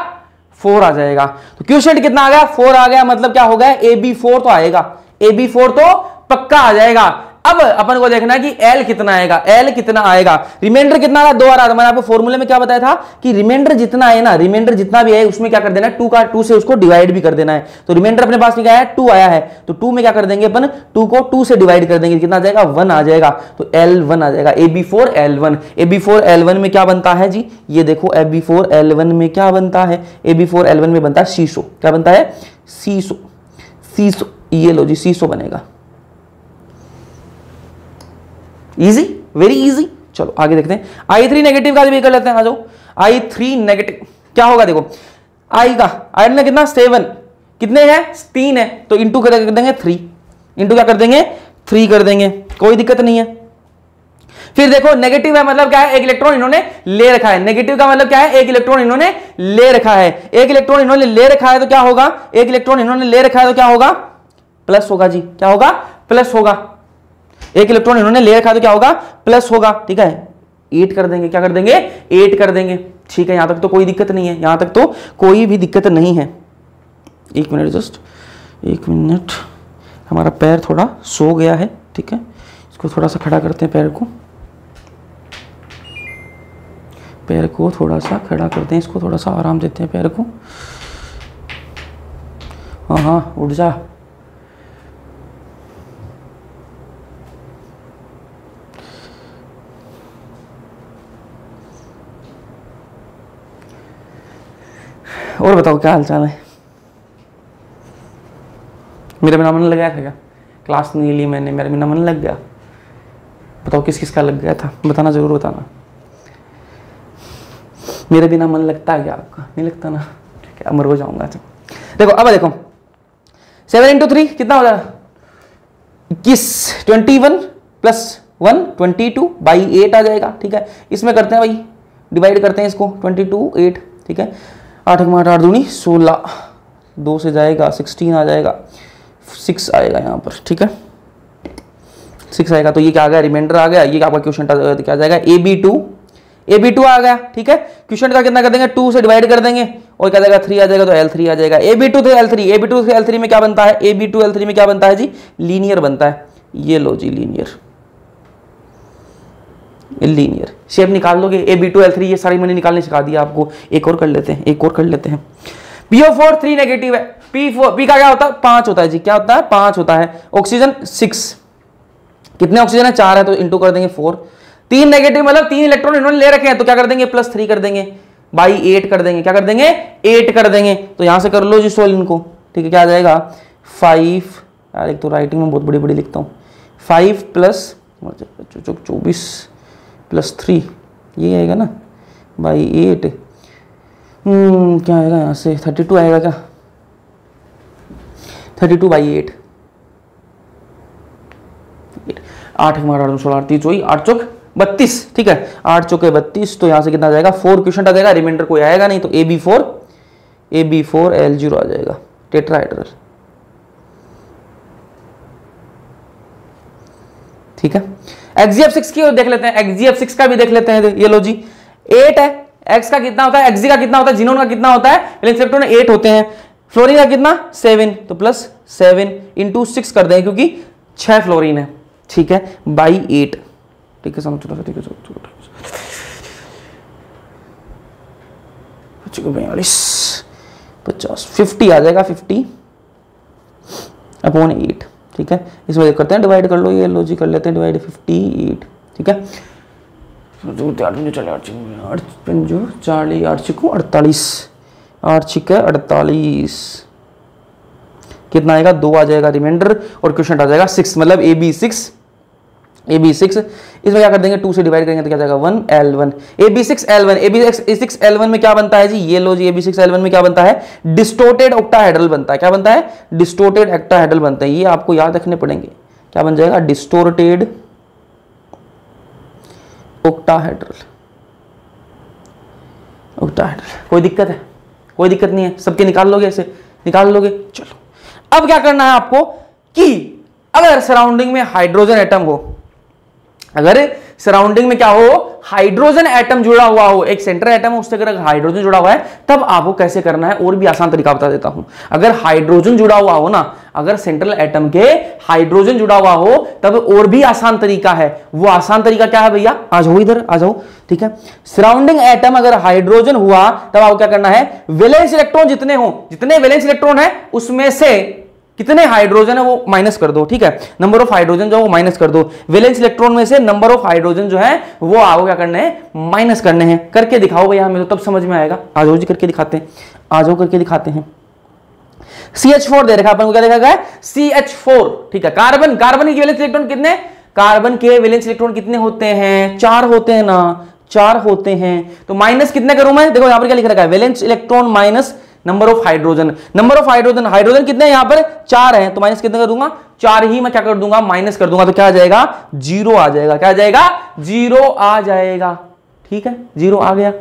4 आ जाएगा। तो क्वेश्चन कितना आ गया, 4 आ गया, मतलब क्या हो गया, AB4 तो आएगा, AB4 तो पक्का आ जाएगा। अब अपन को देखना है कि L कितना आएगा, L कितना आएगा, रिमाइंडर कितना आ रहा, 2 आ रहा था, मैंने आपको फॉर्मूले में क्या बताया था कि रिमाइंडर जितना है ना, रिमाइंडर जितना भी है उसमें क्या कर देना है, 2 से उसको डिवाइड भी कर देना है। तो रिमाइंडर अपने पास क्या है, 2 आया है, तो 2 में क्या कर देंगे अपन, 2 को 2 से डिवाइड कर देंगे, कितना आ जाएगा 1 आ जाएगा, तो L1 आ जाएगा, AB4 L1, AB4 L1 में क्या बनता है जी, ये देखो AB4 L1 में क्या बनता है, AB4 L1 में बनता है सीसो, क्या बनता है, सीसो, सीसो, ये लो जी सीसो बनेगा, इजी, वेरी इजी। चलो आगे देखते हैं, I3 नेगेटिव का भी कर लेते हैं, आ जाओ, I3 नेगेटिव क्या होगा, देखो I का आयरन में कितना 7, कितने हैं 3 है, तो इंटू कर देंगे 3, इंटू क्या कर देंगे 3 कर देंगे, कोई दिक्कत नहीं है। फिर देखो नेगेटिव है मतलब क्या है, एक इलेक्ट्रॉन इन्होंने ले रखा है, नेगेटिव का मतलब क्या है, एक इलेक्ट्रॉन इन्होंने ले रखा है, एक इलेक्ट्रॉन इन्होंने ले रखा है तो क्या होगा, एक इलेक्ट्रॉन इन्होंने ले रखा है तो क्या होगा, प्लस होगा जी, क्या होगा, प्लस होगा, एक इलेक्ट्रॉन इन्होंने ले रखा है तो क्या होगा, प्लस होगा, ठीक है, 8 कर देंगे, क्या कर देंगे 8 कर देंगे, ठीक है, यहां तक तो कोई दिक्कत नहीं है, यहां तक तो कोई भी दिक्कत नहीं है। एक मिनट, जस्ट 1 मिनट, हमारा पैर थोड़ा सो गया है, ठीक है, इसको थोड़ा सा खड़ा करते हैं, पैर को थोड़ा सा खड़ा करते हैं, इसको थोड़ा सा आराम देते हैं पैर को, हाँ हाँ उठ जा, और बताओ क्या हालचाल है, मेरा बिना मन लगाया था क्या, क्लास नहीं ली मैंने, मेरा बिना मन लग गया, बताओ किस किस का लग गया था, बताना जरूर बताना, मेरे बिना मन लगता है क्या आपका, नहीं लगता ना, ठीक है, अमर हो जाऊंगा। देखो अब देखो 7 × 3 कितना हो जाएगा 21, 21 प्लस 1 22/8 आ जाएगा, ठीक है, इसमें करते हैं भाई, डिवाइड करते हैं इसको, 22 8, ठीक है, 8 8 8 दूनी 16, 2 से जाएगा 16 आ जाएगा, 6 आएगा यहाँ पर, ठीक है, 6 आएगा, तो ये क्या आ गया, रिमाइंडर आ गया, ये आपका क्वेश्चन क्या आ जाएगा, AB2 आ गया, ठीक है, क्वेश्चन का कितना कर देंगे, 2 से डिवाइड कर देंगे, और क्या जाएगा 3 आ जाएगा, तो L3 आ जाएगा, AB2 से L3 में क्या बनता है, AB2 L3 में क्या बनता है जी, लीनियर बनता है, ये लो जी लीनियर शेप निकाल लोगे, AB2 L3 ये सारी मैंने निकालने सिखा दिया आपको, एक और कर लेते हैं, PO4 3 नेगेटिव है, P का क्या होता है 5 होता है जी, क्या होता है 5 होता है, ऑक्सीजन 6, कितने ऑक्सीजन है 4 है, तो इंटू कर देंगे 4, 3 नेगेटिव मतलब 3 इलेक्ट्रॉन इन्होंने ले रखे हैं, तो क्या कर देंगे +3 कर देंगे, बाई 8 कर देंगे, क्या कर देंगे 8 कर देंगे, तो यहां से कर लो जी सोल्व इनको, ठीक है, क्या आ जाएगा 5, यार एक तो राइटिंग में बहुत बड़ी बड़ी लिखता हूँ, 5 + 24 + 3 ये आएगा ना, बाई 8, क्या आएगा यहाँ से 32 आएगा क्या, 32/8, 8 हमारा 16 30 चौई 8 चौक 32, ठीक है, 8 चौके 32, तो यहां से कितना आ जाएगा 4 क्वेश्चन आ जाएगा, रिमाइंडर कोई आएगा नहीं, तो AB4 L0 आ जाएगा, टेट्राहेड्रल, ठीक है। XgF6 की देख लेते हैं, XgF6 का भी देख लेते हैं, ये लो जी 8 है, X का कितना होता है, Xg का कितना होता है, जिनोन का कितना होता है, इलेक्ट्रॉन 8 होते हैं, फ्लोरीन का कितना 7, तो +7 × 6 कर दें, क्योंकि 6 फ्लोरीन है, ठीक है, बाई 8, ठीक है, समझ, ठीक है, चौके 42, 50, 50 आ जाएगा, 50/8, ठीक है। इसमें करते हैं डिवाइड, कर लो, ये लो जी, कर लेते हैं डिवाइड 58, ठीक है। 48, कितना आएगा, 2 आ जाएगा रिमाइंडर, और क्वेश्चन आ जाएगा 6, मतलब AB6। इसमें क्या कर देंगे, 2 से डिवाइड करेंगे तो क्या जाएगा 1L1, AB6L1 में क्या बनता है जी, ये लो जी, AB6L1 में क्या बनता है, डिस्टोर्टेड ऑक्टाहेड्रल बनता है। क्या बनता है, डिस्टोर्टेड ऑक्टाहेड्रल बनता है। ये आपको याद रखने पड़ेंगे, क्या बन जाएगा, डिस्टोर्टेड ऑक्टाहेड्रल। कोई दिक्कत है, कोई दिक्कत नहीं है, सबके निकाल लोगे, ऐसे निकाल लोगे। चलो अब क्या करना है आपको कि अगर सराउंडिंग में हाइड्रोजन एटम हो, अगर सराउंडिंग में क्या हो, हाइड्रोजन एटम जुड़ा हुआ हो, एक सेंट्रल एटम है उससे अगर हाइड्रोजन जुड़ा हुआ है, तब आपको कैसे करना है, और भी आसान तरीका बता देता हूं। अगर हाइड्रोजन जुड़ा हुआ हो ना, अगर सेंट्रल एटम के हाइड्रोजन जुड़ा हुआ हो, तब और भी आसान तरीका है। वो आसान तरीका क्या है भैया, आ जाओ इधर आ जाओ, ठीक है। सराउंडिंग एटम अगर हाइड्रोजन हुआ, तब आपको क्या करना है, वैलेंस इलेक्ट्रॉन जितने हो, जितने वैलेंस इलेक्ट्रॉन है उसमें से कितने हाइड्रोजन है वो माइनस कर दो, ठीक है। नंबर ऑफ हाइड्रोजन जो वो माइनस कर दो, वैलेंस इलेक्ट्रॉन में से नंबर ऑफ हाइड्रोजन जो है वो आपको क्या करने हैं, माइनस करने हैं। करके दिखाओ भैया हमें, तो तब समझ में आएगा। आ जाओ जी, करके दिखाते हैं, आ जाओ करके दिखाते हैं। CH4 दे रखा है अपन को, क्या देखा गया है, CH4, ठीक है। कार्बन की वैलेंस इलेक्ट्रॉन कितने, कार्बन के वैलेंस इलेक्ट्रॉन कितने होते हैं, 4 होते हैं ना, 4 होते हैं। तो माइनस कितने करूं मैं, देखो यहां पर क्या लिख रखा है, valence electron minus number of hydrogen. Number of hydrogen कितने हैं, यहां पर 4 हैं, तो माइनस कितने कर दूंगा, 4 ही मैं क्या कर दूंगा, माइनस कर दूंगा, तो क्या आ जाएगा, 0 आ जाएगा। क्या आ जाएगा, 0 आ जाएगा, ठीक है। 0 आ गया,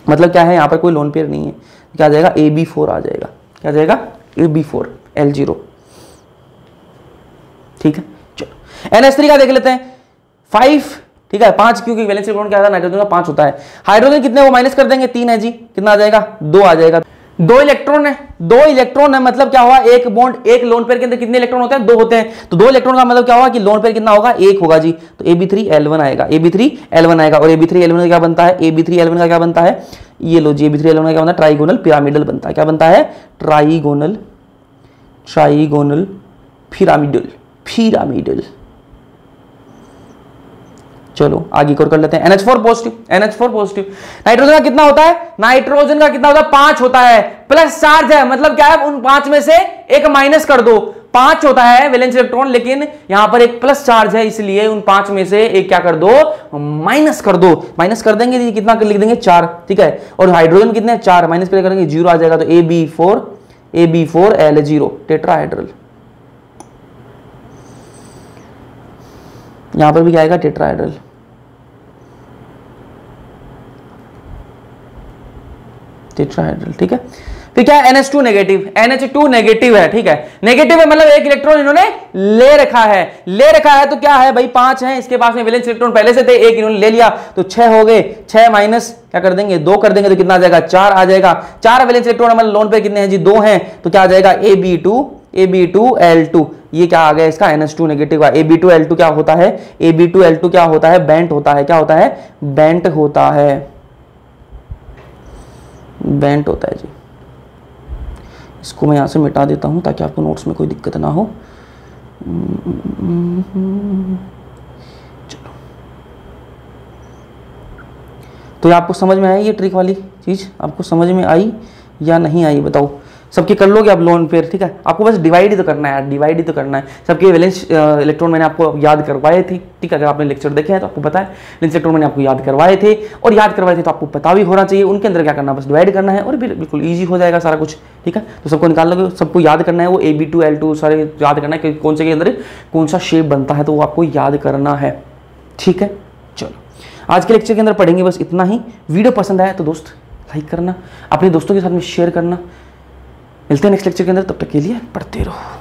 मतलब क्या है, यहां पर कोई लोन पेयर नहीं है, क्या आ जाएगा, AB4 आ जाएगा। क्या आ जाएगा, AB4 L0, ठीक है। चलो NH3 का देख लेते हैं, 5, ठीक है। 5 क्योंकि वैलेंस इलेक्ट्रॉन क्या था, नाइट्रोजन का 5 होता है। हाइड्रोजन कितने वो माइनस कर देंगे, 3 है जी, कितना आ जाएगा, 2 आ जाएगा। 2 इलेक्ट्रॉन है, 2 इलेक्ट्रॉन है, मतलब क्या हुआ, एक बॉन्ड, एक लोन पेयर के अंदर कितने इलेक्ट्रॉन होते हैं, 2 होते हैं। तो 2 इलेक्ट्रॉन का मतलब क्या होगा कि लोन पेयर कितना होगा, 1 होगा जी। तो AB3L1 आएगा, AB3L1 आएगा। और AB3L1 का क्या बनता है, AB3L1 का क्या बनता है, ये लो जी, AB3L1 का क्या बनता है, ट्राइगोनल पिरामिडल बनता है। क्या बनता है, ट्राइगोनल पिरामिडल। चलो आगे और कर लेते हैं। NH4 पॉजिटिव, नाइट्रोजन का कितना होता है, नाइट्रोजन का कितना होता है, 5 होता है, प्लस चार्ज है, मतलब क्या है, उन 5 में से एक माइनस कर दो। 5 होता है वैलेंस इलेक्ट्रॉन, लेकिन यहां पर एक प्लस चार्ज है, इसलिए उन 5 में से एक क्या कर दो, माइनस कर दो। माइनस कर देंगे, कितना लिख देंगे, 4, ठीक है। और हाइड्रोजन कितने, 4, माइनस करेंगे 0 आ जाएगा। तो AB4L0 टेट्राहेड्रल। यहां पर भी क्या आएगा, टेट्राहेड्रल। ठीक है। फिर क्या है, NH2 नेगेटिव है, ठीक है। नेगेटिव है मतलब एक इलेक्ट्रॉन इन्होंने ले रखा है, तो क्या है भाई, 5 है, इसके पास में वैलेंस इलेक्ट्रॉन पहले से थे, एक इन्होंने ले लिया, तो 6 हो गए। 6 माइनस क्या कर देंगे, 2 कर देंगे, तो कितना आ जाएगा, 4 आ जाएगा। 4 वैलेंस इलेक्ट्रॉन हमारे लोन पे कितने हैं जी, 2 हैं, तो क्या आ जाएगा, AB2L2। ये क्या आ गया, इसका NH2 नेगेटिव है। AB2L2 क्या होता है, AB2L2 क्या होता है, बेंट होता है। क्या होता है, बेंट होता है जी। इसको मैं यहां से मिटा देता हूं ताकि आपको नोट्स में कोई दिक्कत ना हो। चलो, तो ये आपको समझ में आई, ये ट्रिक वाली चीज आपको समझ में आई या नहीं आई, बताओ। सबके कर लोगे आप लोन पेयर, ठीक है। आपको बस डिवाइड ही तो करना है, सबके वैलेंस इलेक्ट्रॉन मैंने आपको याद करवाए थे, ठीक है। अगर आपने लेक्चर देखे हैं तो आपको पता है, वैलेंस इलेक्ट्रॉन मैंने आपको याद करवाए थे, और याद करवाए थे तो आपको पता भी होना चाहिए उनके अंदर क्या करना, बस डिवाइड करना है और बिल्कुल ईजी हो जाएगा सारा कुछ, ठीक है। तो सबको निकाल लोगे, सबको याद करना है वो AB2L2 सारे याद करना है कि कौन से के अंदर कौन सा शेप बनता है, तो वो आपको याद करना है, ठीक है। चलो आज के लेक्चर के अंदर पढ़ेंगे बस इतना ही। वीडियो पसंद आया तो दोस्त लाइक करना, अपने दोस्तों के साथ में शेयर करना। मिलते हैं नेक्स्ट लेक्चर के अंदर, तब तक के लिए पढ़ते रहो।